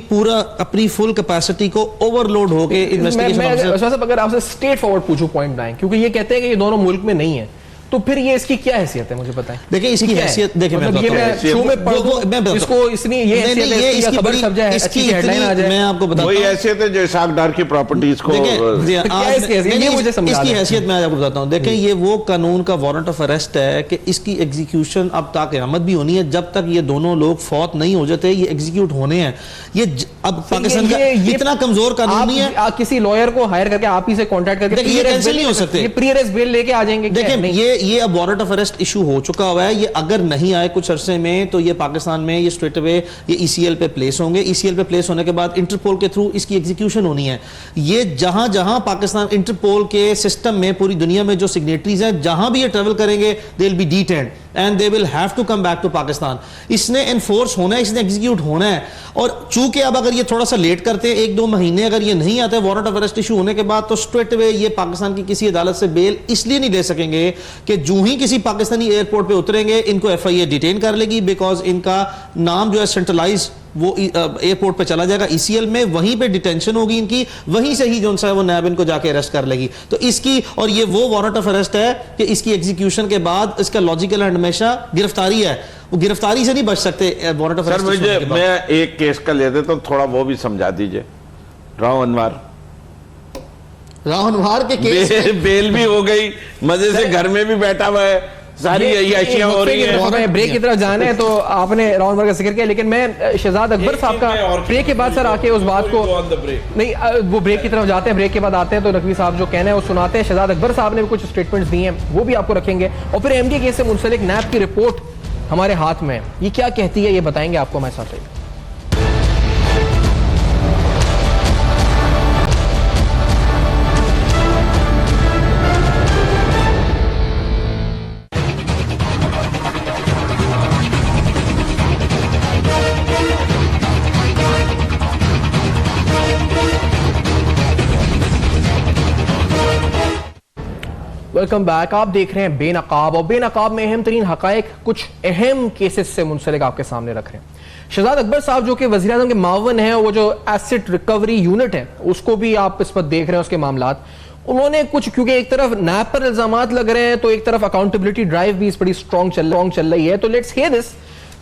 पूरा अपनी फुल कैपेसिटी को ओवरलोड होके इन्वेस्टिगेशन। अगर आपसे स्ट्रेट फॉरवर्ड पूछूं पॉइंट ब्लैंक, क्योंकि ये कहते हैं कि ये दोनों मुल्क में नहीं है, तो फिर ये इसकी क्या हैसियत है, मुझे बताएं। देखिए इसकी हैसियत देखिए मतलब ये मैं शो में पढ़ दूं, इसको इसने ये हैसियत है, इसकी खबर छप जाए, अच्छी हेडलाइन आ जाए, मैं आपको बताता हूं वही हैसियत है जो इसाक डार की प्रॉपर्टीज को ये मुझे समझा इसकी हैसियत मैं आज आपको बताता हूं। देखें ये वो कानून का वारंट ऑफ अरेस्ट है कि इसकी एग्जीक्यूशन अब तक क़यामत भी होनी है, जब तक ये दोनों लोग फौत नहीं हो जाते ये एग्जीक्यूट होने हैं। ये अब पाकिस्तान का इतना कमजोर कानून नहीं है, किसी लॉयर को हायर करके आप ही से कॉन्टैक्ट करके ये कैंसिल नहीं हो सकते, ये प्री अरेस्ट बेल लेके आ जाएंगे। देखिए ये अब वारंट ऑफ अरेस्ट इशू हो चुका हुआ है, ये अगर नहीं आए कुछ अरसे में तो ये पाकिस्तान में ये स्ट्रेट अवे ये ईसीएल पे प्लेस होंगे। ईसीएल पे प्लेस होने के बाद इंटरपोल के थ्रू इसकी एग्जीक्यूशन होनी है। ये जहां जहां पाकिस्तान इंटरपोल के सिस्टम में पूरी दुनिया में जो सिग्नेटरीज हैं जहां भी ये ट्रेवल करेंगे they will be detained and they will have to come back to Pakistan. इसने एनफोर्स होना है, इसने एग्जीक्यूट होना है। और चूंकि अब अगर ये थोड़ा सा लेट करते हैं, 1-2 महीने अगर ये नहीं आते वारंट ऑफ अरेस्ट इशू होने के बाद, तो स्ट्रेट अवे ये पाकिस्तान की किसी अदालत से बेल इसलिए नहीं ले सकेंगे कि जो ही किसी पाकिस्तानी एयरपोर्ट पे उतरेंगे इनको एफआईए डिटेन कर लेगी, बिकॉज इनका नाम जो है सेंट्रलाइज वो एयरपोर्ट पे चला जाएगा ईसीएल में, वहीं पे डिटेंशन होगी इनकी, वहीं से ही जो है वो नैब इनको जाके अरेस्ट कर लेगी। तो इसकी और ये वो वारंट ऑफ अरेस्ट है कि इसकी एग्जीक्यूशन के बाद इसका लॉजिकल एंड हमेशा गिरफ्तारी है, वो गिरफ्तारी से नहीं बच सकते वारंट ऑफ अरेस्ट। मुझे मैं एक केस का ले देता हूं, थोड़ा वो भी समझा दीजिए। राव अनवर के केस बेल भी हो गई, मजे से घर में भी बैठा हुआ है, सारी अय्याशियां हो रही है। ब्रेक की तरफ जाना है तो आपने राउंड का जिक्र किया, लेकिन मैं शहजाद अकबर साहब का ब्रेक के बाद सर आके उस बात को नहीं, वो ब्रेक की तरफ जाते हैं, ब्रेक के बाद आते हैं तो नकवी साहब जो कहना है वो सुनाते हैं। शहजाद अकबर साहब ने भी कुछ स्टेटमेंट्स दिए हैं, वो भी आपको रखेंगे, और फिर एमडी केस से मुंसलिक नैब की रिपोर्ट हमारे हाथ में, ये क्या कहती है ये बताएंगे आपको हमारे साथ। Welcome back. आप देख रहे हैं बेनकाब, और बेनकाब में अहम तरीन हकायक कुछ अहम केसेस से मुंसलिक आपके सामने रख रहे हैं। शहजाद अकबर साहब जो कि वज़ीर आज़म के मावन हैं, वो जो एसेट रिकवरी यूनिट है उसको भी आप इस पर देख रहे हैं, उसके मामलात उन्होंने कुछ, क्योंकि एक तरफ नैब पर इल्जामात लग रहे हैं तो एक तरफ अकाउंटेबिलिटी ड्राइव भी बड़ी स्ट्रॉन्ग चल रही है। तो लेट्स हियर दिस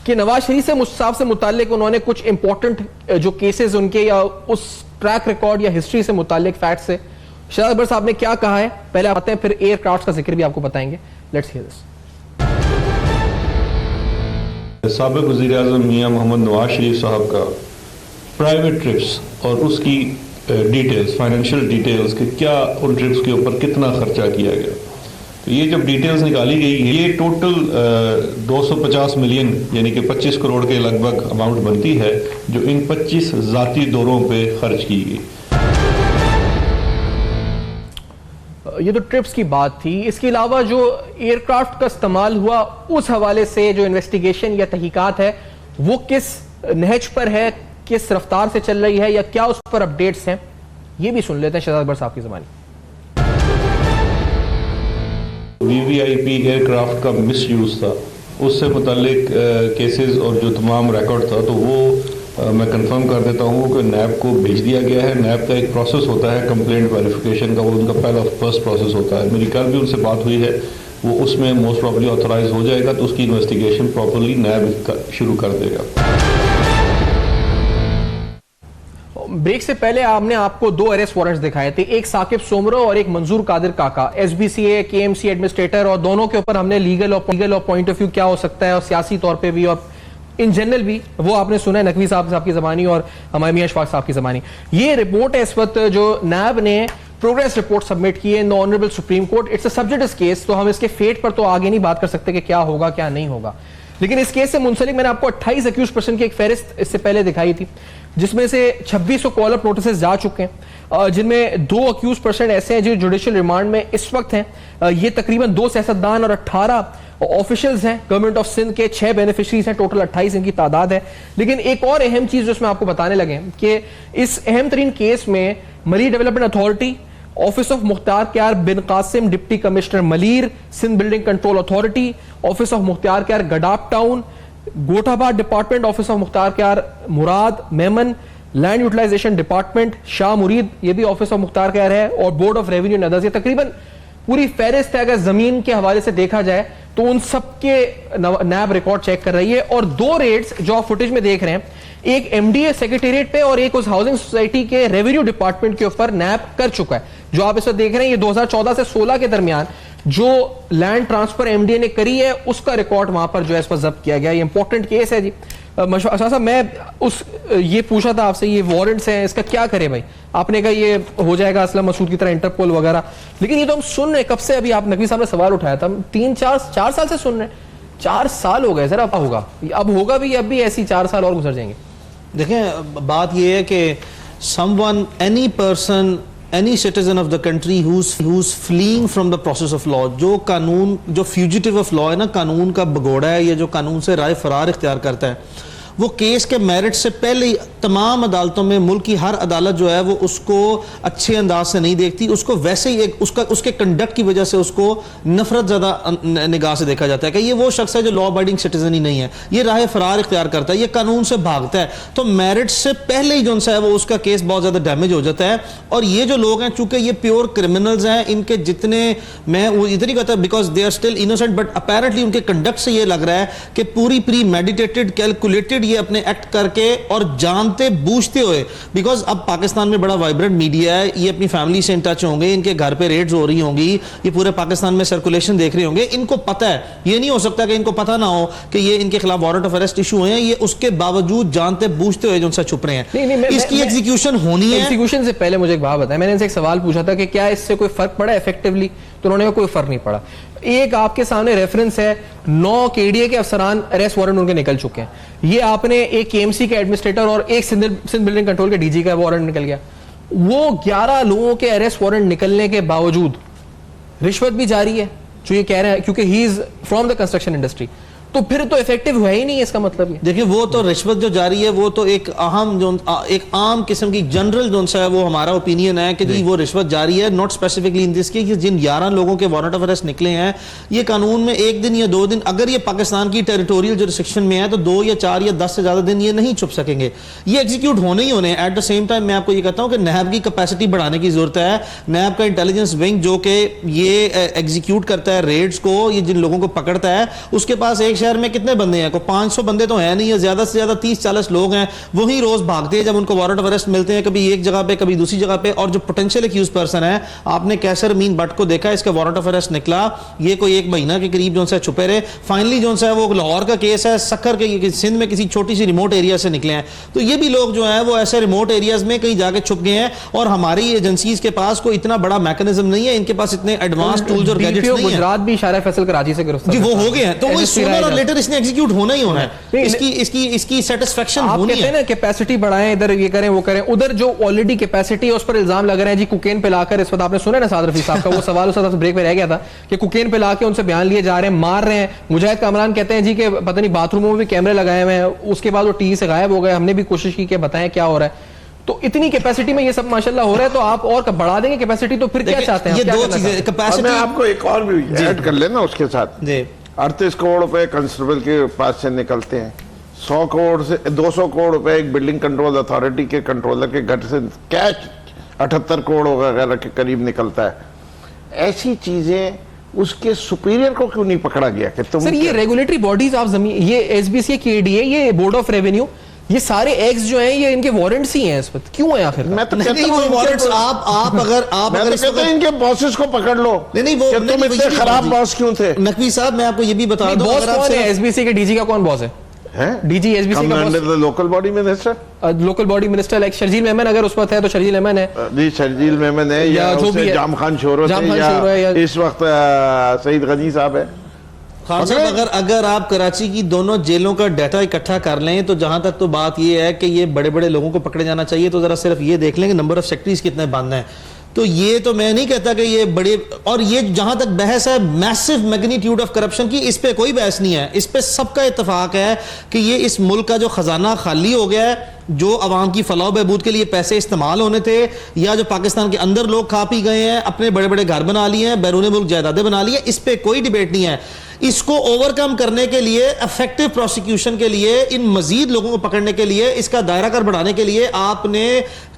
कि नवाज शरीफ साहब से मुताल्लिक उन्होंने कुछ इंपॉर्टेंट जो केसेस उनके या उस ट्रैक रिकॉर्ड या हिस्ट्री से मुताल्लिक फैक्ट से शहजाद अकबर साहब ने क्या कहा है, पहले आते हैं, फिर एयरक्राफ्ट का जिक्र भी आपको बताएंगे। Let's hear this. साबिक वज़ीर आज़म मियां मोहम्मद नवाज शरीफ साहब का प्राइवेट ट्रिप्स और उसकी डिटेल्स, फाइनेंशियल डिटेल्स कि क्या उन ट्रिप्स के ऊपर कितना खर्चा किया गया, तो ये जब डिटेल्स निकाली गई, ये टोटल 250 मिलियन यानी कि 25 करोड़ के लगभग अमाउंट बनती है जो इन 25 ज़ाती दौरों पे खर्च की गई। ये तो ट्रिप्स की बात थी, इसके अलावा जो एयरक्राफ्ट का इस्तेमाल हुआ उस हवाले से जो इन्वेस्टिगेशन या तहकीकात है वो किस नहज पर है, किस रफ्तार से चल रही है, या क्या उस पर अपडेट्स हैं, ये भी सुन लेते हैं शहजाद अकबर साहब की ज़बानी। वीवीआईपी एयरक्राफ्ट का मिसयूज था, उससे मुतालिक केसेस और जो तमाम रिकॉर्ड था, तो वो मैं कंफर्म कर देता हूँ कि नैब को भेज दिया गया है। नैब का एक प्रोसेस होता है कंप्लेंट वेरिफिकेशन का, वो उनका फर्स्ट प्रोसेस होता है। मेरी कल भी उनसे बात हुई है, वो उसमें मोस्ट प्रॉब्ली ऑथराइज हो जाएगा तो उसकी इन्वेस्टिगेशन प्रॉपर्ली नैब शुरू कर देगा। ब्रेक से पहले आपने आपको 2 अरेस्ट वारंट्स दिखाए थे, एक साकिब सोमरो और एक मंजूर कादिर काका, एसबीसीए केएमसी एडमिनिस्ट्रेटर, और दोनों के ऊपर हमने लीगल और पॉइंट ऑफ व्यू क्या हो सकता है और सियासी तौर पे भी और इन जनरल भी वो आपने सुना है नकवी साहब की ज़बानी और हमारे मियां अशफाक साहब की ज़बानी। ये रिपोर्ट है इस वक्त जो नैब ने प्रोग्रेस रिपोर्ट सबमिट की है in the honourable supreme court. It's a subjective case, तो हम इसके फेट पर तो आगे नहीं बात कर सकते कि क्या होगा क्या नहीं होगा, लेकिन इस केस से मुंसलिक मैंने आपको 28 अक्यूज पर्सन की एक फहरिस्त इससे पहले दिखाई थी, जिसमें से 2600 कॉल अप नोटिस जा चुके हैं, जिनमें 2 अक्यूज पर्सन ऐसे हैं जो जुडिशियल रिमांड में इस वक्त हैं। ये तकरीबन 2 सियासतदान और 18 ऑफिशियल्स हैं गवर्नमेंट ऑफ सिंध के, 6 बेनिफिशरीज हैं, टोटल 28 इनकी तादाद है। लेकिन एक और अहम चीज जो इसमें आपको बताने लगे कि इस अहम तरीन केस में Murree development authority office of मुख्तार क्यार Bin Qasim deputy commissioner Malir Sindh building control authority, office of मुख्तार क्यार Gadap town, Gothabad department, office of मुख्तार क्यार Murad Memon, land utilization department Shah Murid, ये भी ऑफिस ऑफ मुख्तार क्यार है, और board of revenue and others. ये तकरीबन पूरी फहरिस्त है। अगर जमीन के हवाले से देखा जाए तो उन सबके नैब रिकॉर्ड चेक कर रही है। और दो रेड्स जो आप फुटेज में देख रहे हैं, एक एमडीए सेक्रेटेरिएट पे और एक उस हाउसिंग सोसाइटी के रेवेन्यू डिपार्टमेंट के ऊपर नैब कर चुका है। जो आप इस वक्त देख रहे हैं, ये 2014 से 16 के दरमियान जो लैंड ट्रांसफर एमडीए ने करी है उसका रिकॉर्ड वहां पर जो है इस पर जब्त किया गया। ये इंपॉर्टेंट केस है जी। साहब मैं ये पूछा था आपसे, ये वारंट्स हैं, इसका क्या करे भाई? आपने कहा ये हो जाएगा असलम मसूद की तरह इंटरपोल वगैरह, लेकिन ये तो हम सुन रहे हैं कब से। अभी आप नकवी साहब ने सवाल उठाया था, हम 3-4 साल से सुन रहे हैं। 4 साल हो गए सर। अब होगा भी, अब भी ऐसी 4 साल और गुजर जाएंगे। देखें, बात यह है कि someone, any person, any citizen of the country who's fleeing from the process of law, जो कानून, जो फ्यूजिटिव ऑफ लॉ है ना, कानून का भगोड़ा है, ये जो कानून से राय फरार इख्तियार करता है, वो केस के मेरिट से पहले ही तमाम अदालतों में, मुल्क की हर अदालत जो है वो उसको अच्छे अंदाज से नहीं देखती, उसको वैसे ही एक उसके कंडक्ट की वजह से उसको नफरत ज़्यादा निगाह से देखा जाता है कि ये वो शख्स है जो लॉ अबाइडिंग सिटीजन ही नहीं है, ये राह फरार इख्तियार करता है, ये कानून से भागता है। तो मेरिट से पहले ही जो है वो उसका केस बहुत ज़्यादा डैमेज हो जाता है। और ये जो लोग हैं, चूंकि ये प्योर क्रिमिनल्स हैं, इनके जितने, मैं वो इधर ही कहता because they are still innocent, but apparently उनके कंडक्ट से ये लग रहा है कि पूरी प्री मेडिटेटेड, कैलकुलेटेड ये अपने एक्ट करके और जानते बूझते हुए, बिकॉज अब पाकिस्तान में बड़ा वाइब्रेंट मीडिया है, ये अपनी फैमिली से इन टच होंगे, इनके घर पे रेड्स हो रही होंगी, ये पूरे पाकिस्तान में सर्कुलेशन देख रहे होंगे, इनको पता है। ये नहीं हो सकता कि इनको पता ना हो कि ये इनके खिलाफ वारंट ऑफ अरेस्ट इशू हुए हैं, ये उसके बावजूद जानते बूझते हुए जो उनसे छुप रहे हैं। इसकी एग्जीक्यूशन होनी है। एग्जीक्यूशन से पहले मुझे एक बात बताएं, मैंने इनसे एक सवाल पूछा था कि क्या इससे कोई फर्क पड़ा इफेक्टिवली, तो उन्होंने कोई फर्क नहीं पड़ा। एक आपके सामने रेफरेंस है, 9 केडीए के अफसरान अरेस्ट वारंट उनके निकल चुके हैं। ये आपने एक केएमसी के एडमिनिस्ट्रेटर और एक सिंध बिल्डिंग कंट्रोल के डीजी का वारंट निकल गया। वो 11 लोगों के अरेस्ट वारंट निकलने के बावजूद रिश्वत भी जारी है, जो ये कह रहे हैं, क्योंकि he is from the construction industry. तो फिर तो इफेक्टिव हुआ ही नहीं है, इसका मतलब ये। देखिए, वो तो रिश्वत जो जारी है वो तो एक अहम जो एक आम किस्म की जनरल जो है वो हमारा ओपिनियन है कि जी वो रिश्वत जारी है, not specifically in this case. जिन 11 लोगों के वारंट ऑफ अरेस्ट निकले हैं, ये कानून में 1 दिन या 2 दिन, अगर ये पाकिस्तान की टेरिटोरियल जुरिस्डिक्शन में है तो 2 या 4 या 10 से ज्यादा दिन ये नहीं छुप सकेंगे, ये एग्जीक्यूट होने ही होने। एट द सेम टाइम मैं आपको ये कहता हूं कि नैब की कैपेसिटी बढ़ाने की जरूरत है। नैब का इंटेलिजेंस विंग जो कि ये एग्जीक्यूट करता है रेड्स को, ये जिन लोगों को पकड़ता है, उसके पास एक शहर में कितने बंदे हैं? को 500 बंदे तो है नहीं है, ज्यादा से ज्यादा 30-40 लोग हैं। वही रोज भागते हैं जब उनको वारंट ऑफ अरेस्ट मिलते हैं, कभी एक जगह पे कभी दूसरी जगह पे। और जो पोटेंशियल एक्यूज पर्सन है, आपने कैसर अमीन भट्ट को देखा, इसका वारंट ऑफ अरेस्ट निकला, ये कोई 1 महीना के करीब जो है छुपे रहे। फाइनली जो है वो लाहौर का केस है, सक्कर के सिंध में किसी छोटी सी रिमोट एरिया से निकले हैं। तो ये भी लोग जो है वो ऐसे रिमोट एरियाज में कहीं जाके छुप गए हैं, और हमारी एजेंसीज के पास कोई इतना बड़ा मैकेनिज्म नहीं है, इनके पास इतने एडवांस टूल्स और गैजेट्स नहीं है। गुजरात भी इशारा फैसल कराची से गिरफ्तार वो हो गए हैं, तो वो सूनर और लेटर इसने एग्जीक्यूट होना ही होना है। इसकी सेटिस्फैक्शन आप होनी कहते हैं ना कैपेसिटी बढ़ाएं, इधर ये करें वो करें, उधर जो ऑलरेडी कैपेसिटी है उस पर इल्जाम लग रहे हैं जी कुकेन पे लाकर। इस वक्त आपने सुना ना साद रफी साहब का वो सवाल उस वक्त ब्रेक में रह गया था कि कुकेन पे लाके उनसे बयान लिए जा रहे हैं, मार रहे हैं। मुजाहिद कामरान कहते हैं जी कि पता नहीं बाथरूमों में भी कैमरे लगाए हुए हैं, उसके बाद वो टीवी से गायब हो गए। हमने भी कोशिश की कि बताएं क्या हो रहा है। तो इतनी कैपेसिटी में ये सब माशाल्लाह हो रहा है, तो आप और बढ़ा देंगे कैपेसिटी, तो फिर क्या चाहते हैं? ये 2 चीजें कैपेसिटी। मैं आपको एक और भी ऐड कर लेना उसके साथ। 38 करोड़ रुपए कंस्टेबल के पास से निकलते हैं, 100 करोड़ से 200 करोड़ रुपए एक बिल्डिंग कंट्रोल अथॉरिटी के कंट्रोलर के घर से कैश 78 करोड़ वगैरह के करीब निकलता है। ऐसी चीजें उसके सुपीरियर को क्यों नहीं पकड़ा गया? कि तुम सर ये रेगुलेटरी बॉडीज ऑफ जमीन, ये एसबीसी, केडीए, ये बोर्ड ऑफ रेवेन्यू, ये सारे एक्स जो हैं ये इनके वारंट्स ही हैं इस वक्त। क्यों है आखिर? मैं तो नहीं, वो वारंट्स आप अगर इनके बॉसेस को पकड़ लो। नहीं वो तुम इतने खराब बॉस क्यों थे? नकवी साहब, मैं आपको ये भी बता दूं, बॉस कौन है? एसबीसी के डीजी का कौन बॉस है? डीजी एसबीसी का boss, local body minister, local body minister like Sharjeel Memon, अगर उस पर है तो शर्जील मेमन है जी, शर्जील मेमन है, या जो भी जाम खान शोरो है, इस वक्त सईद गनी साहब है। खान साहब, अगर आप कराची की दोनों जेलों का डाटा इकट्ठा कर लें, तो जहां तक तो बात ये है कि ये बड़े बड़े लोगों को पकड़े जाना चाहिए, तो जरा सिर्फ ये देख लें कि नंबर ऑफ सेक्रेटरीज कितने बंद हैं। तो ये तो मैं नहीं कहता कि ये बड़े, और ये जहां तक बहस है मैसिव मैग्नीट्यूड ऑफ करप्शन की, इस पे कोई बहस नहीं है, इस पे सबका इत्तेफाक है कि ये इस मुल्क का जो खजाना खाली हो गया है जो अवाम की फलाह बहबूद के लिए पैसे इस्तेमाल होने थे, या जो पाकिस्तान के अंदर लोग खा पी गए हैं, अपने बड़े बड़े घर बना लिए हैं, बैरून मुल्क जायदादें बना ली हैं, इस पे कोई डिबेट नहीं है। इसको ओवरकम करने के लिए, इफेक्टिव प्रोसिक्यूशन के लिए, इन मजीद लोगों को पकड़ने के लिए, इसका दायरा कर बढ़ाने के लिए आपने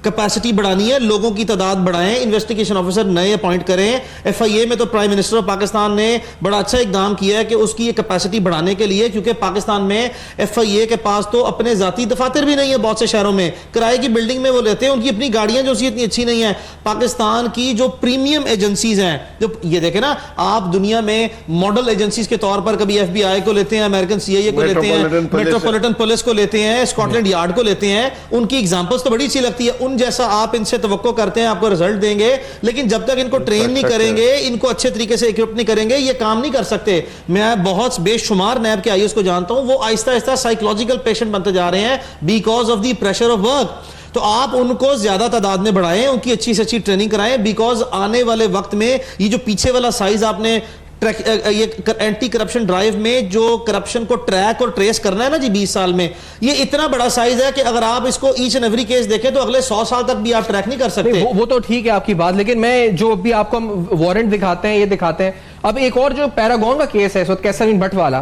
कैपेसिटी बढ़ानी है, लोगों की तादाद बढ़ाएं, इन्वेस्टिगेशन ऑफिसर नए अपॉइंट करें। एफआईए में तो प्राइम मिनिस्टर ऑफ पाकिस्तान ने बड़ा अच्छा इकदाम किया है कि उसकी ये कैपेसिटी बढ़ाने के लिए, क्योंकि पाकिस्तान में एफआईए के पास तो अपने जाती दफातर भी नहीं है, बहुत से शहरों में किराए की बिल्डिंग में वो रहते हैं, उनकी अपनी गाड़ियां जो इतनी अच्छी नहीं है। पाकिस्तान की जो प्रीमियम एजेंसीज हैं, जो ये देखें ना आप, दुनिया में मॉडल एजेंसीज के तौर पर कभी एफबीआई को लेते हैं, अमेरिकन सीआईए को लेते हैं, मेट्रोपॉलिटन पुलिस को लेते हैं, स्कॉटलैंड यार्ड को लेते हैं, उनकी एग्जांपल्स तो बड़ी अच्छी लगती है। उन जैसा आप इनसे तवक्को करते हैं आपको रिजल्ट देंगे, लेकिन जब तक इनको ट्रेन नहीं करेंगे, इनको अच्छे तरीके से इक्विप नहीं करेंगे, ये काम नहीं कर सकते। मैं बहुत बेशुमार नैब के आईएएस को जानता हूं, वो आहिस्ता आहिस्ता साइकोलॉजिकल पेशेंट बनते जा रहे हैं because of the pressure of work. तो आप उनको ज्यादा तादाद में बढ़ाएं, उनकी अच्छी से अच्छी ट्रेनिंग कराएं, बिकॉज आने वाले वक्त में ये जो पीछे वाला साइज आपने ये एंटी करप्शन ड्राइव में जो करप्शन को ट्रैक और ट्रेस करना है ना जी 20 साल में, ये इतना बड़ा साइज है कि अगर आप इसको ईच एंड एवरी केस देखें तो अगले 100 साल तक भी आप ट्रैक नहीं कर सकते। वो तो ठीक है आपकी बात, लेकिन मैं जो भी आपको वारंट दिखाते हैं, ये दिखाते हैं। अब एक और जो पैरागॉन का केस है कैसर बिन भट्ट वाला,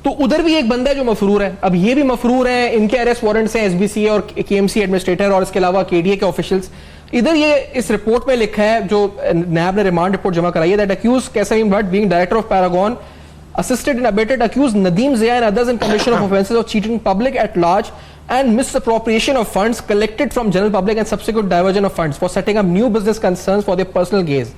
तो उधर भी एक बंदा है जो मफरूर है, अब ये भी मफरूर है, इनके अरेस्ट वारंट्स हैं एसबीसी और केएमसी एडमिनिस्ट्रेटर और इसके अलावा केडीए के ऑफिशियल्स। इधर ये इस रिपोर्ट में लिखा है जो नैब ने रिमांड रिपोर्ट जमा कराई है, that accused Qaiser bin Bhatt being director of Paragon assisted and abetted accused Nadeem Zia and others in commission of offences of cheating public at large and misappropriation of funds collected from general public and subsequent diversion of funds for setting up new business concerns for their personal gains.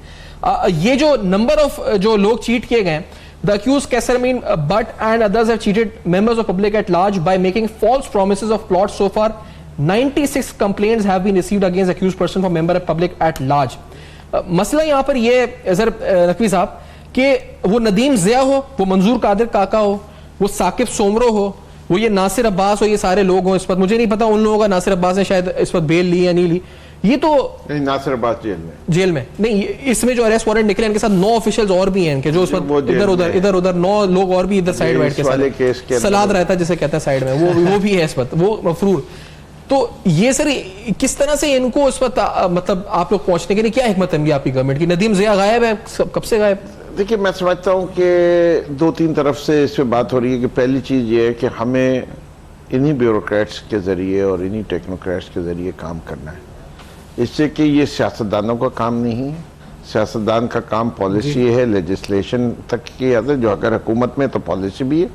ये जो number of जो लोग cheat किए गए, the accused Kaisar Amin Bhatt and others have cheated members of public at large by making false promises of plots. So far 96 complaints have been received against accused person from member of public at large. मसला यहाँ पर ये अजहर नकवी साहब कि वो नदीम ज़िया हो, वो मंजूर कादिर काका हो, वो साकिब सोमरो हो, वो ये नासिर अब्बास हो, ये सारे लोग हों। इस वक्त मुझे नहीं पता उन लोगों का, नासिर अब्बास ने शायद इस वक्त बेल ली या नहीं ली, ये तो नहीं, नासिर अब्बास जेल में नहीं, इसमें जो अरेस्ट वारंट निकले इनके साथ 9 ऑफिशियल्स और भी हैं इनके, जो इस वक्त इधर उधर 9 लोग और भी इधर साइड बैठ के सलाद रहता है जिसे कहते हैं साइड में, वो भी है इस वक्त, वो मफरूर। तो ये सर किस तरह से इनको इस वक्त मतलब आप लोग पहुंचने के लिए क्या हिकमत अमली आपकी गवर्नमेंट की? नदीम ज़िया गायब है, कब से गायब? देखिए, मैं समझता हूँ कि 2-3 तरफ से इस पे बात हो रही है कि पहली चीज़ ये है कि हमें इन्हीं ब्यूरोक्रेट्स के ज़रिए और इन्हीं टेक्नोक्रेट्स के ज़रिए काम करना है, इससे कि ये सियासतदानों का काम नहीं है। सियासतदान का काम पॉलिसी है, लेजिस्लेशन तक की आता है, जो अगर हुकूमत में तो पॉलिसी भी है,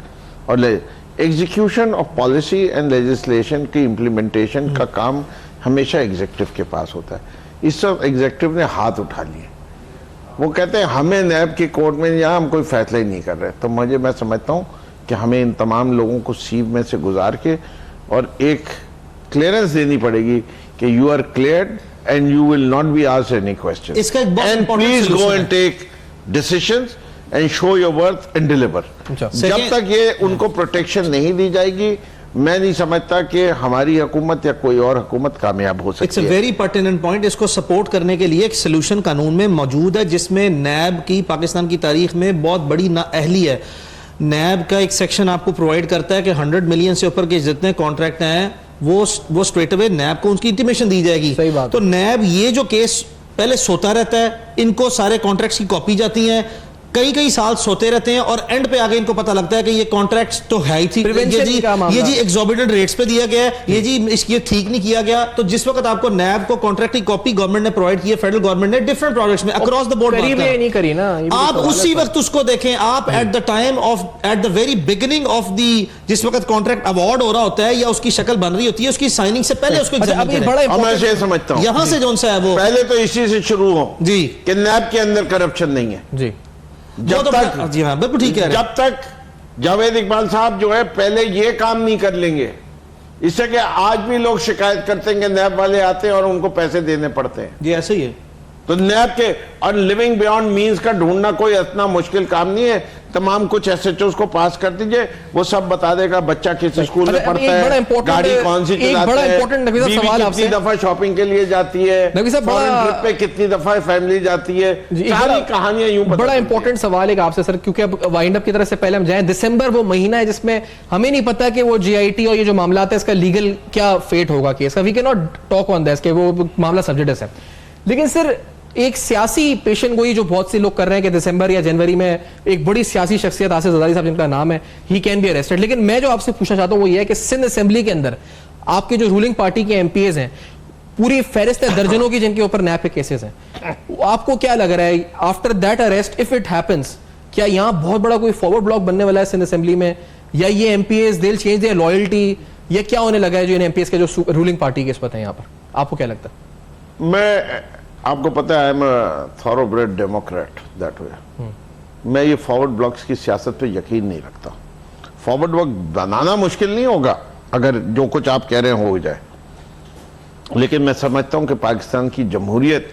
और execution of policy and legislation की इम्प्लीमेंटेशन का काम हमेशा एग्जीक्यूटिव के पास होता है। इस वक्त एग्जीक्यूटिव ने हाथ उठा लिए, वो कहते हैं हमें नैब की कोर्ट में यहाँ हम कोई फैसला ही नहीं कर रहे। तो मैं समझता हूँ कि हमें इन तमाम लोगों को सीव में से गुजार के और एक क्लियरेंस देनी पड़ेगी कि you are cleared and you will not be asked any question, and please go and take decisions and show your worth and deliver. जब तक ये उनको प्रोटेक्शन नहीं दी जाएगी, मैं नहीं समझता कि हमारी हुकूमत या कोई और हुकूमत कामयाब हो सकती है। It's a very pertinent point. इसको सपोर्ट करने के लिए एक सोल्यूशन कानून में मौजूद है, जिसमें नैब की पाकिस्तान की तारीख में बहुत बड़ी नाअहली है। नैब का एक सेक्शन आपको प्रोवाइड करता है कि 100 मिलियन से ऊपर के जितने कॉन्ट्रैक्ट हैं वो स्ट्रेट अवे नैब को उनकी इंटीमेशन दी जाएगी। सही बात। तो नैब ये जो केस पहले सोता रहता है, इनको सारे कॉन्ट्रैक्ट्स की कॉपी जाती हैं, कई साल सोते रहते हैं, और एंड पे आगे इनको पता लगता है कि ये कॉन्ट्रैक्ट्स तो है ही थी, ये जी एग्जॉर्बिटेंट रेट्स पे दिया गया है, ये जी ये ठीक नहीं किया गया। तो जिस वक्त आपको नैब को कॉन्ट्रैक्ट की कॉपी गवर्नमेंट ने प्रोवाइड की है, फेडरल गवर्नमेंट ने डिफरेंट प्रोजेक्ट्स में अक्रॉस द बोर्ड नहीं करी ना, आप उसी वक्त उसको देखें, आप at the time of at the very beginning of the जिस वक्त कॉन्ट्रैक्ट अवार्ड हो रहा होता है या उसकी शक्ल बन रही होती है, उसकी साइनिंग से पहले उसको मैं समझता हूं यहां से जो है वो पहले तो इसी से शुरू हो जी कि नैब के अंदर करप्शन नहीं है जी। जब तक जी हाँ बिल्कुल ठीक है, जब तक जावेद इकबाल साहब जो है पहले ये काम नहीं कर लेंगे, इससे कि आज भी लोग शिकायत करते हैं कि नैब वाले आते हैं और उनको पैसे देने पड़ते हैं। जी ऐसे ही है। तो नैब के और लिविंग बियॉन्ड मींस का ढूंढना कोई इतना मुश्किल काम नहीं है। तमाम कुछ एसएचओ को पास कर दीजिए, वो सब बता देगा बच्चा किस स्कूल में पढ़ता है, गाड़ी कौन सी चलाता है, बीवी कितनी दफा शॉपिंग के लिए जाती है, फॉरेन ट्रिप पे कितनी दफा फैमिली जाती है, सारी कहानियां यूं। बड़ा इंपॉर्टेंट सवाल है आपसे सर, क्योंकि अब वाइंड अप की तरफ से पहले हम जाएं, दिसंबर वो महीना है जिसमें हमें नहीं पता कि वो जीआईटी और ये जो मामला है इसका लीगल क्या फेट होगा केस का। We can not talk on this, वो मामला सब्जेक्ट है। लेकिन सर एक सियासी पेशन गोई जो बहुत से लोग कर रहे हैं कि दिसंबर या जनवरी में एक बड़ी सियासी शख्सियत आसिफ जरदारी साहब जिनका नाम है, ही कैन बी अरेस्टेड। लेकिन मैं जो आपसे पूछना चाहता हूं वो ये है कि सिंध असेंबली के अंदर आपके जो रूलिंग पार्टी के एमपीएज हैं, पूरी फेरिस्त है दर्जनों की जिनके ऊपर नैब के केसेस हैं, आपको क्या लग रहा है after that arrest if it happens, क्या यहां बहुत बड़ा कोई फॉरवर्ड ब्लॉक बनने वाला है सिंध असेंबली में, या ये MPAs they change their loyalty, या क्या होने लगा है जो इन एमपीएज के जो रूलिंग पार्टी के इस पता है यहां पर, आपको क्या लगता है? मैं आपको पता है I am a thoroughbred democrat that way. मैं ये फॉरवर्ड ब्लॉक्स की सियासत पे यकीन नहीं रखता। फॉरवर्ड ब्लॉक बनाना मुश्किल नहीं होगा अगर जो कुछ आप कह रहे हो जाए, लेकिन मैं समझता हूं कि पाकिस्तान की जमहूरियत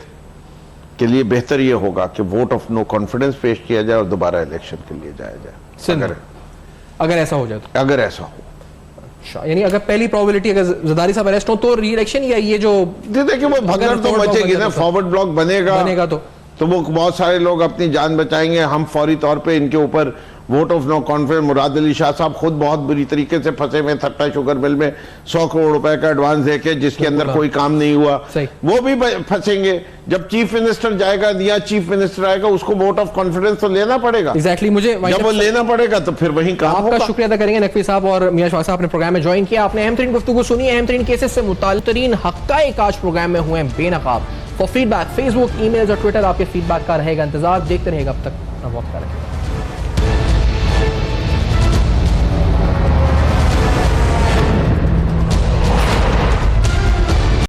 के लिए बेहतर ये होगा कि वोट ऑफ नो कॉन्फिडेंस पेश किया जाए और दोबारा इलेक्शन के लिए जाया जाए, अगर ऐसा हो जाए तो। अगर ऐसा हो, यानी अगर पहली प्रोबेबिलिटी अगर जरदारी साहब अरेस्ट हो तो री इलेक्शन, या ये जो देखिए वो भगदड़ तो मचेगी ना, फॉरवर्ड ब्लॉक बनेगा तो वो बहुत सारे लोग अपनी जान बचाएंगे। हम फौरी तौर पे इनके ऊपर vote of no confidence, Murad Ali Shah साहब खुद बहुत बुरी तरीके से फंसे हुए थट्टा शुगर मिल में 100 करोड़ रुपए का एडवांस देके जिसके अंदर कोई काम नहीं हुआ, वो भी फंसेंगे। जब चीफ मिनिस्टर जाएगा या चीफ मिनिस्टर आएगा उसको वोट ऑफ कॉन्फिडेंस तो लेना पड़ेगा। एग्जैक्टली मुझे जब वो लेना पड़ेगा तो फिर वही काम आपका शुक्रिया अदा करेंगे नकवी साहब और मियां शौकत साहब, अपने प्रोग्राम में ज्वाइन किया, आपने अहम तरीन गुफ्तगू सुनी, अहम तरीन केसेस से मुताल्लिक हक़ाइक़ आज प्रोग्राम में हुए बेनकाब। फॉर फीडबैक फेसबुक, ईमेल और ट्विटर आपके फीडबैक का रहेगा इंतजार, देखते रहेगा। अब तक वक्त का रखेगा।